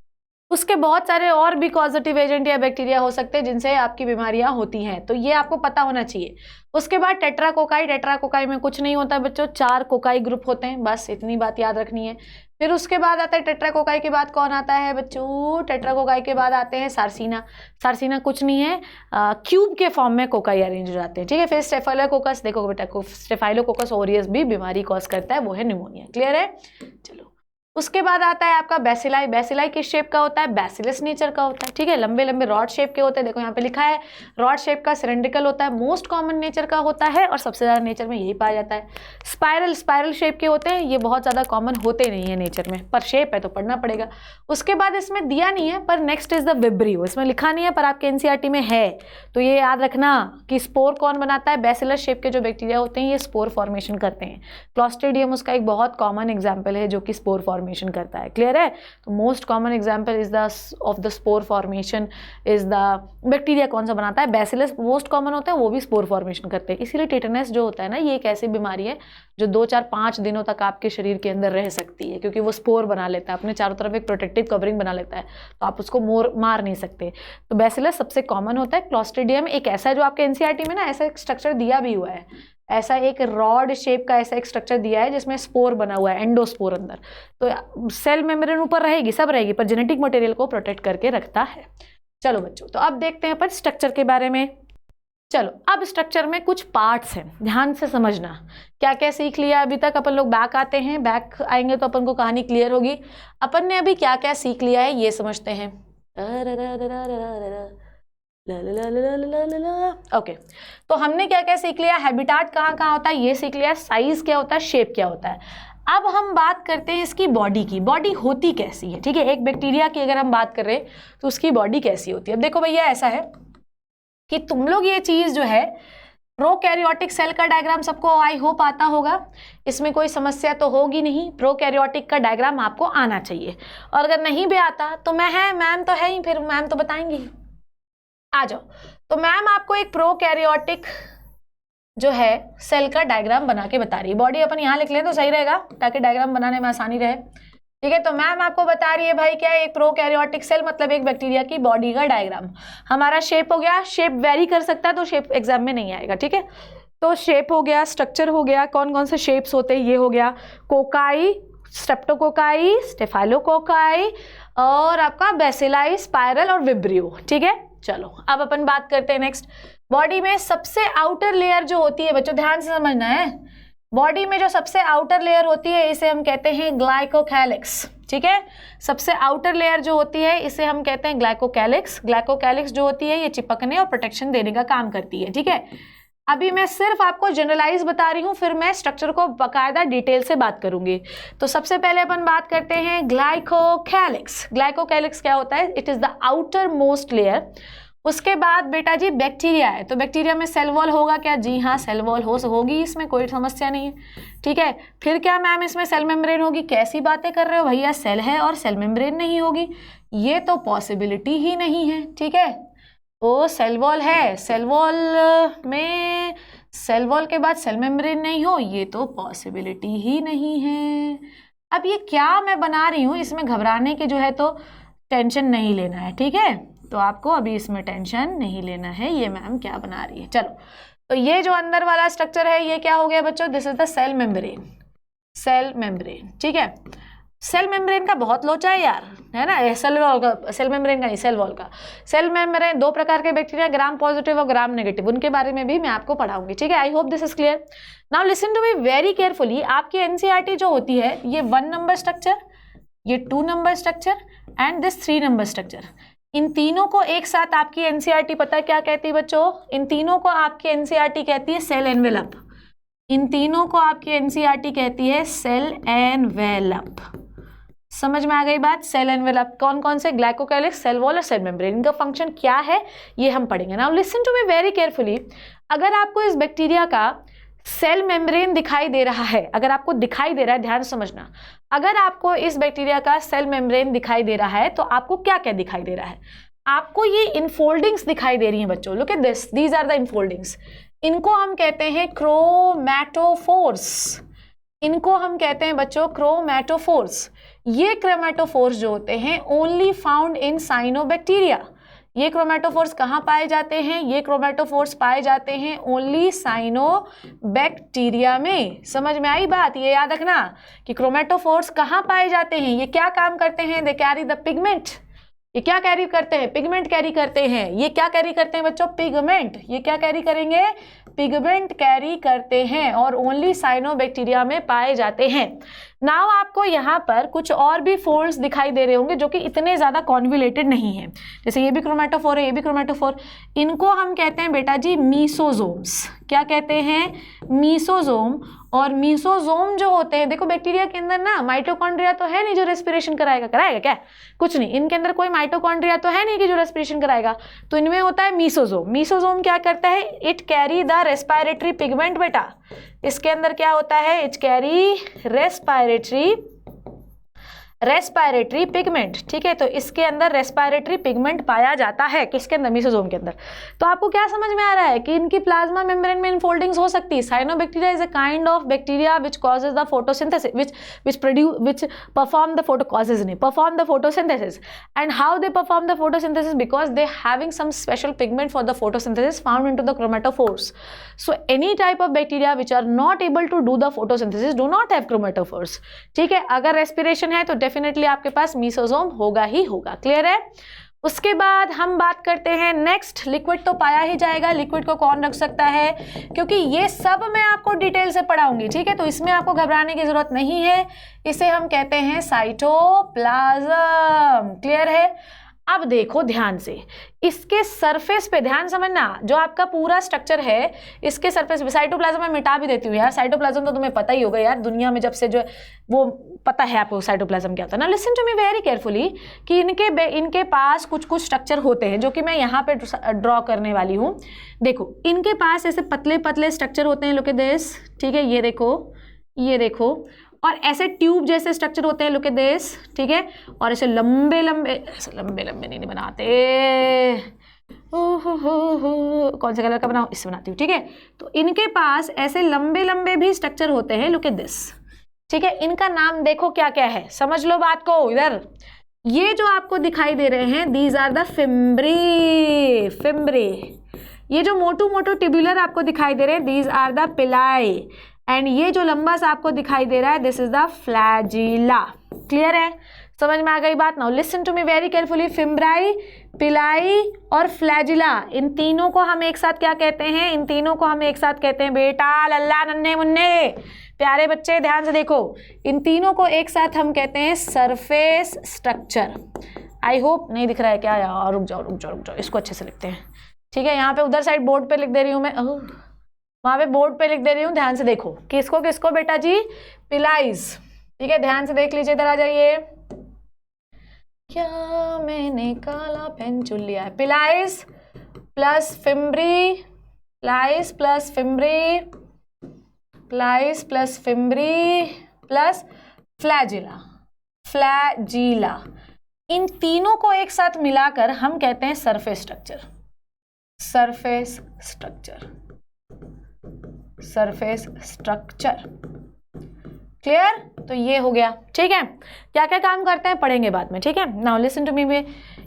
उसके बहुत सारे और भी कॉजेटिव एजेंट या बैक्टीरिया हो सकते हैं जिनसे आपकी बीमारियां होती हैं, तो ये आपको पता होना चाहिए। उसके बाद टेट्राकोकाई में कुछ नहीं होता बच्चों, 4 कोकाई ग्रुप होते हैं, बस इतनी बात याद रखनी है। फिर उसके बाद आता है टेट्राकोकाई के बाद कौन आता है बच्चों? टेट्राकोकाई के बाद आते हैं सार्सिना कुछ नहीं है, क्यूब के फॉर्म में कोकाई अरेंज हो जाते हैं, ठीक है। फिर स्टेफाइलोकोकस, देखो बेटा स्टेफाइलोकोकस ओरियस भी बीमारी कॉज करता है, वो है निमोनिया। क्लियर है? चलो, उसके बाद आता है आपका बैसिलाई किस शेप का होता है? बैसिलस नेचर का होता है, ठीक है। लंबे लंबे रॉड शेप के होते हैं, देखो यहाँ पे लिखा है रॉड शेप का, सिलेंड्रिकल होता है, मोस्ट कॉमन नेचर का होता है और सबसे ज़्यादा नेचर में यही पाया जाता है। स्पाइरल शेप के होते हैं, ये बहुत ज़्यादा कॉमन होते नहीं है नेचर में, पर शेप है तो पढ़ना पड़ेगा। उसके बाद इसमें दिया नहीं है पर नेक्स्ट इज द विब्रियो, इसमें लिखा नहीं है पर आपके एनसीईआरटी में है, तो ये याद रखना कि स्पोर कौन बनाता है? बैसिलस शेप के जो बैक्टीरिया होते हैं ये स्पोर फॉर्मेशन करते हैं। क्लॉस्ट्रिडियम उसका एक बहुत कॉमन एग्जाम्पल है जो कि स्पोर फॉर्मेशन करता है। क्लियर है? तो most common example is the of the spore formation is the bacteria कौन सा बनाता है? बैसिलस मोस्ट कॉमन होते हैं, वो भी स्पोर फॉर्मेशन करते हैं। इसीलिए टेटनस जो होता है ना, ये एक ऐसी बीमारी है जो 2, 4, 5 दिनों तक आपके शरीर के अंदर रह सकती है, क्योंकि वो स्पोर बना लेता है, अपने चारों तरफ एक प्रोटेक्टिव कवरिंग बना लेता है, तो आप उसको मार नहीं सकते। तो बैसिलस सबसे कॉमन होता है। क्लॉस्ट्रिडियम एक ऐसा है जो आपके एनसीईआरटी में ना ऐसा एक स्ट्रक्चर दिया भी हुआ है, ऐसा एक रॉड शेप का ऐसा एक स्ट्रक्चर दिया है जिसमें स्पोर बना हुआ है, एंडोस्पोर अंदर। तो सेल मेम्ब्रेन ऊपर रहेगी, सब रहेगी, पर जेनेटिक मटेरियल को प्रोटेक्ट करके रखता है। चलो बच्चों, तो अब देखते हैं अपन स्ट्रक्चर के बारे में। चलो, अब स्ट्रक्चर में कुछ पार्ट्स हैं, ध्यान से समझना। क्या क्या सीख लिया अभी तक? अपन लोग बैक आते हैं, बैक आएंगे तो अपन को कहानी क्लियर होगी। अपन ने अभी क्या क्या सीख लिया है ये समझते हैं। ओके, तो हमने क्या क्या सीख लिया? हैबिटाट कहाँ कहाँ होता है ये सीख लिया, साइज क्या होता है, शेप क्या होता है। अब हम बात करते हैं इसकी बॉडी की, बॉडी होती कैसी है, ठीक है। एक बैक्टीरिया की अगर हम बात कर रहे हैं तो उसकी बॉडी कैसी होती है। अब देखो भैया, ऐसा है कि तुम लोग ये चीज जो है प्रोकैरियोटिक सेल का डायग्राम सबको आई होप आता होगा, इसमें कोई समस्या तो होगी नहीं। प्रोकैरियोटिक का डायग्राम आपको आना चाहिए, और अगर नहीं भी आता तो मैम तो है ही, फिर मैम तो बताएंगी। आ जाओ, तो मैम आपको एक प्रोकैरियोटिक जो है सेल का डायग्राम बना के बता रही है। बॉडी अपन यहाँ लिख लें तो सही रहेगा ताकि डायग्राम बनाने में आसानी रहे, ठीक है। तो मैम आपको बता रही है भाई क्या, एक प्रोकैरियोटिक सेल मतलब एक बैक्टीरिया की बॉडी का डायग्राम। हमारा शेप हो गया, शेप वेरी कर सकता है तो शेप एग्जाम में नहीं आएगा, ठीक है। तो शेप हो गया, स्ट्रक्चर हो गया, कौन कौन से शेप्स होते हैं ये हो गया, कोकाई, स्ट्रेप्टोकोकाई, स्टेफाइलोकोकाई और आपका बैसिलाई, स्पाइरल और विब्रियो, ठीक है। चलो, अब अपन बात करते हैं नेक्स्ट। बॉडी में सबसे आउटर लेयर जो होती है बच्चों, ध्यान से समझना है, बॉडी में जो सबसे आउटर लेयर होती है इसे हम कहते हैं ग्लाइकोकैलिक्स, ठीक है। सबसे आउटर लेयर जो होती है इसे हम कहते हैं ग्लाइकोकैलिक्स। ग्लाइकोकैलिक्स जो होती है ये चिपकने और प्रोटेक्शन देने का काम करती है, ठीक है। अभी मैं सिर्फ आपको जनरलाइज बता रही हूँ, फिर मैं स्ट्रक्चर को बाकायदा डिटेल से बात करूंगी। तो सबसे पहले अपन बात करते हैं ग्लाइकोकैलिक्स। ग्लाइकोकैलिक्स क्या होता है? It is the outermost layer. उसके बाद बेटा जी बैक्टीरिया है, तो बैक्टीरिया में सेल वॉल होगा क्या? जी हाँ, सेल वॉल होगी, इसमें कोई समस्या नहीं है, ठीक है। फिर क्या मैम इसमें सेल मेम्ब्रेन होगी? कैसी बातें कर रहे हो भैया, सेल है और सेल मेम्ब्रेन नहीं होगी, ये तो पॉसिबिलिटी ही नहीं है, ठीक है। तो सेल वॉल है, सेल वॉल में सेल वॉल के बाद सेल मेम्ब्रेन नहीं हो, ये तो पॉसिबिलिटी ही नहीं है। अब ये क्या मैं बना रही हूँ, इसमें घबराने की जो है तो टेंशन नहीं लेना है, ठीक है। तो आपको अभी इसमें टेंशन नहीं लेना है, ये मैम क्या बना रही है। चलो, तो ये जो अंदर वाला स्ट्रक्चर है ये क्या हो गया बच्चों? This is the cell membrane, cell membrane, ठीक है। सेल मेम्ब्रेन का बहुत लोचा है यार, है ना। सेल वॉल का, सेल मेम्ब्रेन का नहीं, सेल वॉल का। सेल मेम्ब्रेन 2 प्रकार के बैक्टीरिया, ग्राम पॉजिटिव और ग्राम नेगेटिव, उनके बारे में भी मैं आपको पढ़ाऊंगी, ठीक है। I hope this is clear. Now listen to me very carefully. आपकी एनसीईआरटी जो होती है ये 1 नंबर स्ट्रक्चर, ये 2 number structure and this 3 number structure, इन तीनों को एक साथ आपकी एनसीईआरटी पता क्या कहती है बच्चों? इन तीनों को आपकी एनसीईआरटी कहती है सेल एनवेलप। इन तीनों को आपकी एनसीईआरटी कहती है सेल एनवेलप। समझ में आ गई बात? सेल एनवेलप कौन कौन से? ग्लाइकोकैलिक्स, सेल वॉल और सेल मेम्ब्रेन। इनका फंक्शन क्या है ये हम पढ़ेंगे। Now listen to me very carefully. अगर आपको इस बैक्टीरिया का सेल मेम्ब्रेन दिखाई दे रहा है, अगर आपको दिखाई दे रहा है, ध्यान समझना, अगर आपको इस बैक्टीरिया का सेल मेम्ब्रेन दिखाई दे रहा है तो आपको क्या क्या दिखाई दे रहा है? आपको ये इनफोल्डिंग्स दिखाई दे रही हैं बच्चों। Look at this, these are the infoldings. इनको हम कहते हैं क्रोमैटोफोर्स। इनको हम कहते हैं बच्चों क्रोमैटोफोर्स। ये क्रोमैटोफोर्स जो होते हैं ओनली फाउंड इन साइनोबैक्टीरिया। ये क्रोमैटोफोर्स कहाँ पाए जाते हैं? ये क्रोमैटोफोर्स पाए जाते हैं ओनली साइनोबैक्टीरिया में। समझ में आई बात? ये याद रखना कि क्रोमैटोफोर्स कहाँ पाए जाते हैं, ये क्या काम करते हैं? They carry the pigment. ये क्या कैरी करते हैं? पिगमेंट कैरी करते हैं। ये क्या कैरी करते हैं बच्चों? पिगमेंट। ये क्या कैरी करेंगे? पिगमेंट कैरी करते हैं और ओनली साइनोबैक्टीरिया में पाए जाते हैं। नाउ आपको यहाँ पर कुछ और भी फोल्ड्स दिखाई दे रहे होंगे जो कि इतने ज़्यादा कॉन्वुलेटेड नहीं है। जैसे ये भी क्रोमैटोफोर है, ये भी क्रोमैटोफोर। इनको हम कहते हैं बेटा जी मीसोजोम्स। क्या कहते हैं? मीसोजोम। और मीसोजोम जो होते हैं, देखो बैक्टीरिया के अंदर ना माइटोकॉन्ड्रिया तो है नहीं जो रेस्पिरेशन कराएगा। कराएगा क्या? कुछ नहीं। इनके अंदर कोई माइटोकॉन्ड्रिया तो है नहीं कि जो रेस्पिरेशन कराएगा। तो इनमें होता है मीसोजोम। मीसोजोम क्या करता है? It carry the respiratory pigment बेटा। इसके अंदर क्या होता है? It carry respiratory pigment. ठीक है, तो इसके अंदर रेस्पिरेटरी पिगमेंट पाया जाता है। किसके अंदर? मीसोजोम के अंदर। तो आपको क्या समझ में आ रहा है कि इनकी प्लाज्मा मेम्ब्रेन में इनफोल्डिंग्स हो सकती है। Cyanobacteria is a kind of bacteria which causes the photosynthesis, which perform the photosynthesis. And how they perform the photosynthesis? Because they having some special pigment for the photosynthesis found into the chromatophores. So any type of bacteria which are not able to do the photosynthesis do not have chromatophores. ठीक है, अगर respiration है तो definitely आपके पास mesosome होगा ही होगा। Clear है? उसके बाद हम बात करते हैं नेक्स्ट। लिक्विड तो पाया ही जाएगा, लिक्विड को कौन रख सकता है? क्योंकि ये सब मैं आपको डिटेल से पढ़ाऊंगी। ठीक है, तो इसमें आपको घबराने की जरूरत नहीं है। इसे हम कहते हैं साइटोप्लाज्म। क्लियर है? अब देखो ध्यान से, इसके सरफेस पे ध्यान समझना, जो आपका पूरा स्ट्रक्चर है इसके सरफेस पे। साइटोप्लाज्म मैं मिटा भी देती हूँ यार, साइटोप्लाज्म तो तुम्हें पता ही होगा यार, दुनिया में जब से जो वो पता है आपको साइटोप्लाज्म क्या होता है ना। Listen to me very carefully कि इनके पास कुछ कुछ स्ट्रक्चर होते हैं जो कि मैं यहाँ पे ड्रॉ करने वाली हूँ। देखो इनके पास ऐसे पतले पतले स्ट्रक्चर होते हैं, लुक एट दिस। ठीक है, ये देखो, ये देखो। और ऐसे ट्यूब जैसे स्ट्रक्चर होते हैं, लुक एट दिस। ठीक है, और ऐसे लंबे लंबे नहीं बनाते। कौन से कलर का बनाऊं? इससे बनाती हूँ। ठीक है, तो इनके पास ऐसे लंबे लंबे भी स्ट्रक्चर होते हैं, लुक एट दिस। ठीक है, इनका नाम देखो क्या क्या है, समझ लो बात को। इधर ये जो आपको दिखाई दे रहे हैं, दीज आर द फिम्ब्रे। ये जो मोटू मोटू ट्यूबुलर आपको दिखाई दे रहे हैं, these are the pili. And ये जो लंबा सा आपको दिखाई दे रहा है, this is the flagella. Clear है? समझ में आ गई बात? Now listen to me very carefully. Fimbriae, pili और फ्लैजिला, इन तीनों को हम एक साथ क्या कहते हैं? इन तीनों को हम एक साथ कहते हैं बेटा लल्ला नन्हे मुन्ने प्यारे बच्चे, ध्यान से देखो। इन तीनों को एक साथ हम कहते हैं सरफेस स्ट्रक्चर। आई होप नहीं दिख रहा है क्या यार? रुक जाओ, इसको अच्छे से लिखते हैं। ठीक है, यहाँ पे उधर साइड बोर्ड पे लिख दे रही हूँ मैं, वहाँ पे बोर्ड पे लिख दे रही हूँ, ध्यान से देखो। किसको किसको बेटा जी? पिलाइज। ठीक है, ध्यान से देख लीजिए, इधर आ जाइए। क्या मैंने काला पेन चुन लिया है? Pilis plus fimbriae, pilis plus fimbriae, pilis plus fimbriae plus flagella. Flagella, इन तीनों को एक साथ मिलाकर हम कहते हैं surface structure. Surface structure, surface structure. Clear? तो ये हो गया। ठीक है, क्या क्या काम करते हैं पढ़ेंगे बाद में। ठीक है, नाउ लिसन टू मी।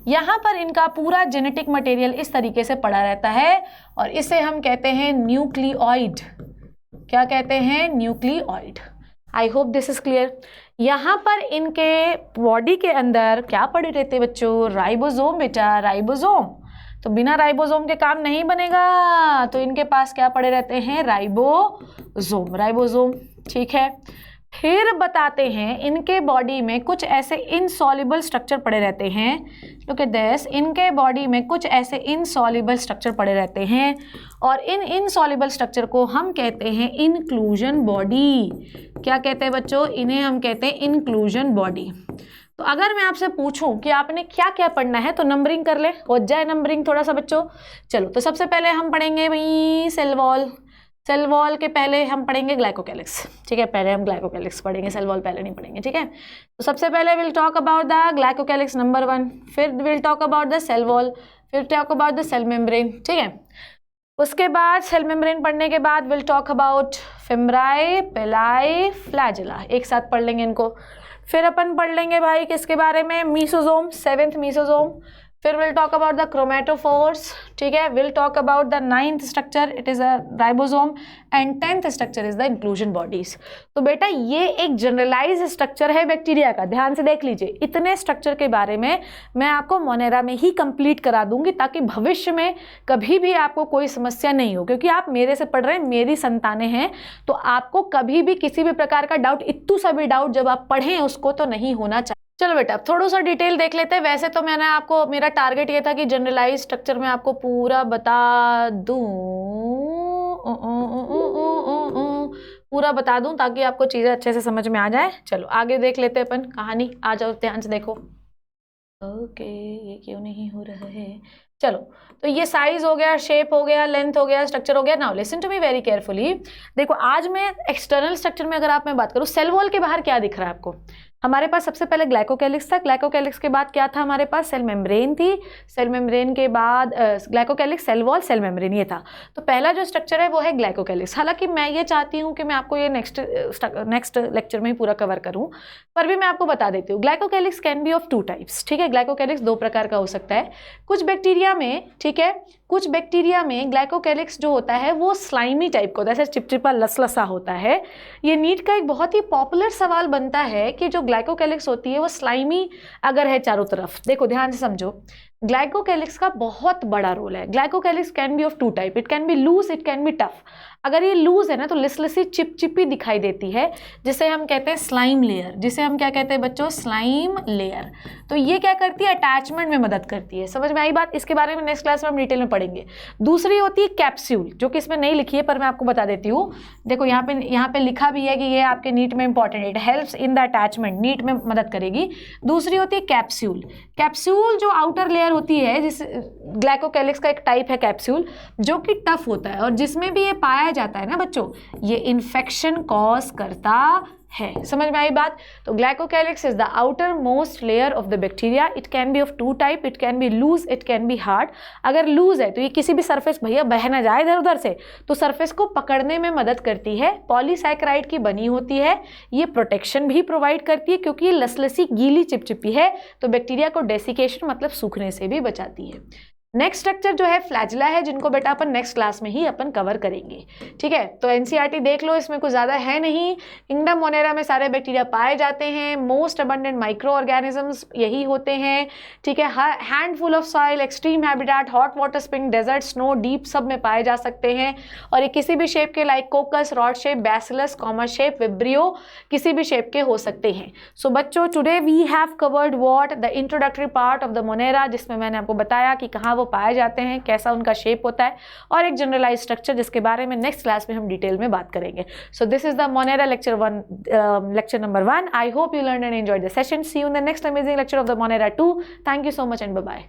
यहाँ पर इनका पूरा जेनेटिक मटेरियल इस तरीके से पड़ा रहता है और इसे हम कहते हैं न्यूक्लियोइड। क्या कहते हैं? Nucleoid. I hope this is clear. यहाँ पर इनके बॉडी के अंदर क्या पड़े रहते हैं बच्चों? राइबोसोम बेटा, राइबोसोम। तो बिना राइबोसोम के काम नहीं बनेगा, तो इनके पास क्या पड़े रहते हैं? राइबोसोम। ठीक है, फिर बताते हैं इनके बॉडी में कुछ ऐसे इनसॉल्युबल स्ट्रक्चर पड़े रहते हैं। लुक एट दिस, इनके बॉडी में कुछ ऐसे इनसॉल्युबल स्ट्रक्चर पड़े रहते हैं और इन इनसॉल्युबल स्ट्रक्चर को हम कहते हैं इंक्लूजन बॉडी। क्या कहते हैं बच्चों? इन्हें हम कहते हैं इंक्लूजन बॉडी। तो अगर मैं आपसे पूछूं कि आपने क्या क्या पढ़ना है तो नंबरिंग कर ले, हो जाए नंबरिंग थोड़ा सा बच्चों। चलो, तो सबसे पहले हम पढ़ेंगे भाई सेल वॉल। सेल वॉल के पहले हम पढ़ेंगे ग्लाइकोकैलिक्स। ठीक है, पहले हम ग्लाइकोकैलिक्स पढ़ेंगे, सेल वॉल पहले नहीं पढ़ेंगे। ठीक है, तो सबसे पहले will talk about the glycocalyx number 1, फिर will talk about the cell wall, फिर talk about the cell membrane. ठीक है, उसके बाद सेल मेम्ब्रेन पढ़ने के बाद will talk about fimbriae, pili, flagella, एक साथ पढ़ लेंगे इनको। फिर अपन पढ़ लेंगे भाई किसके बारे में, मीसोजोम, 7th मीसोजोम। फिर will talk about the chromatophores, ठीक है। Will talk about the 9th structure, it is a ribosome, and 10th structure is the inclusion bodies. तो बेटा ये एक जनरलाइज स्ट्रक्चर है बैक्टीरिया का, ध्यान से देख लीजिए। इतने स्ट्रक्चर के बारे में मैं आपको मोनेरा में ही कंप्लीट करा दूंगी, ताकि भविष्य में कभी भी आपको कोई समस्या नहीं हो, क्योंकि आप मेरे से पढ़ रहे हैं, मेरी संतानें हैं, तो आपको कभी भी किसी भी प्रकार का डाउट, इत्तू सा भी डाउट जब आप पढ़ें उसको, तो नहीं होना चाहिए। चलो बेटा अब थोड़ा सा डिटेल देख लेते हैं। वैसे तो मैंने आपको, मेरा टारगेट ये था कि जनरलाइज स्ट्रक्चर में आपको पूरा बता दूं, पूरा बता दूं, ताकि आपको चीज़ें अच्छे से समझ में आ जाए। चलो आगे देख लेते हैं अपन कहानी, आ जाओ ध्यान से देखो। ओके ये क्यों नहीं हो रहा है, चलो। तो ये साइज हो गया, शेप हो गया, लेंथ हो गया, स्ट्रक्चर हो गया। Now listen to me very carefully. देखो आज मैं एक्सटर्नल स्ट्रक्चर में अगर आप मैं बात करूँ, सेल वॉल के बाहर क्या दिख रहा है आपको, हमारे पास सबसे पहले ग्लाइकोकैलिक्स था। ग्लाइकोकैलिक्स के बाद क्या था हमारे पास, सेल मेम्ब्रेन थी। सेल मेम्ब्रेन के बाद glycocalyx, cell wall, cell membrane, ये था। तो पहला जो स्ट्रक्चर है वो है ग्लाइकोकैलिक्स। हालांकि मैं ये चाहती हूँ कि मैं आपको ये नेक्स्ट लेक्चर में ही पूरा कवर करूँ, पर भी मैं आपको बता देती हूँ। Glycocalyx can be of 2 types, ठीक है। ग्लाइकोकैलिक्स 2 प्रकार का हो सकता है। कुछ बैक्टीरिया में, ठीक है, कुछ बैक्टीरिया में ग्लाइकोकैलिक्स जो होता है वो स्लाइमी टाइप का होता है, ऐसे चिपचिपा लसलसा होता है। ये नीट का एक बहुत ही पॉपुलर सवाल बनता है कि जो ग्लाइकोकैलिक्स होती है वो स्लाइमी अगर है चारों तरफ। देखो ध्यान से समझो, ग्लाइकोकैलिक्स का बहुत बड़ा रोल है। Glycocalyx can be of 2 type, it can be loose, it can be tough. अगर ये लूज है ना तो लिसलिसी चिपचिपी दिखाई देती है, जिसे हम कहते हैं स्लाइम लेयर, जिसे हम क्या कहते हैं बच्चों, स्लाइम लेयर। तो ये क्या करती है, अटैचमेंट में मदद करती है। समझ में आई बात, इसके बारे में नेक्स्ट क्लास में हम डिटेल में पढ़ेंगे। दूसरी होती है कैप्सूल, जो कि इसमें नहीं लिखी है पर मैं आपको बता देती हूँ। देखो यहाँ पे लिखा भी है कि ये आपके नीट में important, it helps in the attachment, NEET में मदद करेगी। दूसरी होती है कैप्सूल। कैप्सूल जो आउटर लेयर होती है, जिस ग्लाइकोकैलिक्स का एक टाइप है कैप्सूल, जो कि टफ होता है, और जिसमें भी ये पाया जाता है ना बच्चों, ये इन्फेक्शन कॉज करता है। समझ में आई बात। तो glycocalyx is the outermost layer of the bacteria. It can be of 2 type, it can be loose, it can be hard. अगर लूज है तो ये किसी भी सरफेस, भैया बह ना जाए इधर उधर से, तो सरफेस को पकड़ने में मदद करती है। पॉलीसैकेराइड की बनी होती है, ये प्रोटेक्शन भी प्रोवाइड करती है, क्योंकि ये लसलसी गीली चिपचिपी है, तो बैक्टीरिया को डेसिकेशन मतलब सूखने से भी बचाती है। नेक्स्ट स्ट्रक्चर जो है फ्लैजिला है, जिनको बेटा अपन नेक्स्ट क्लास में ही अपन कवर करेंगे, ठीक है। तो एनसीईआरटी देख लो, इसमें कुछ ज़्यादा है नहीं। किंगडम मोनेरा में सारे बैक्टीरिया पाए जाते हैं। मोस्ट अबंडेंट माइक्रो ऑर्गेनिजम्स यही होते हैं, ठीक है। Handful of soil, extreme habitat, hot water spring, desert, snow, deep, सब में पाए जा सकते हैं। और ये किसी भी शेप के, like coccus, rod shape, bacillus, comma shape, vibrio, किसी भी शेप के हो सकते हैं। सो बच्चों today we have covered what, the introductory part of the Monera, जिसमें मैंने आपको बताया कि कहाँ पाए जाते हैं, कैसा उनका शेप होता है, और एक जनरलाइज स्ट्रक्चर जिसके बारे में नेक्स्ट क्लास में हम डिटेल में बात करेंगे। So this is the Monera lecture number 1. I hope you learn and enjoyed the session. See you in the next amazing lecture of the Monera 2. Thank you so much and bye bye.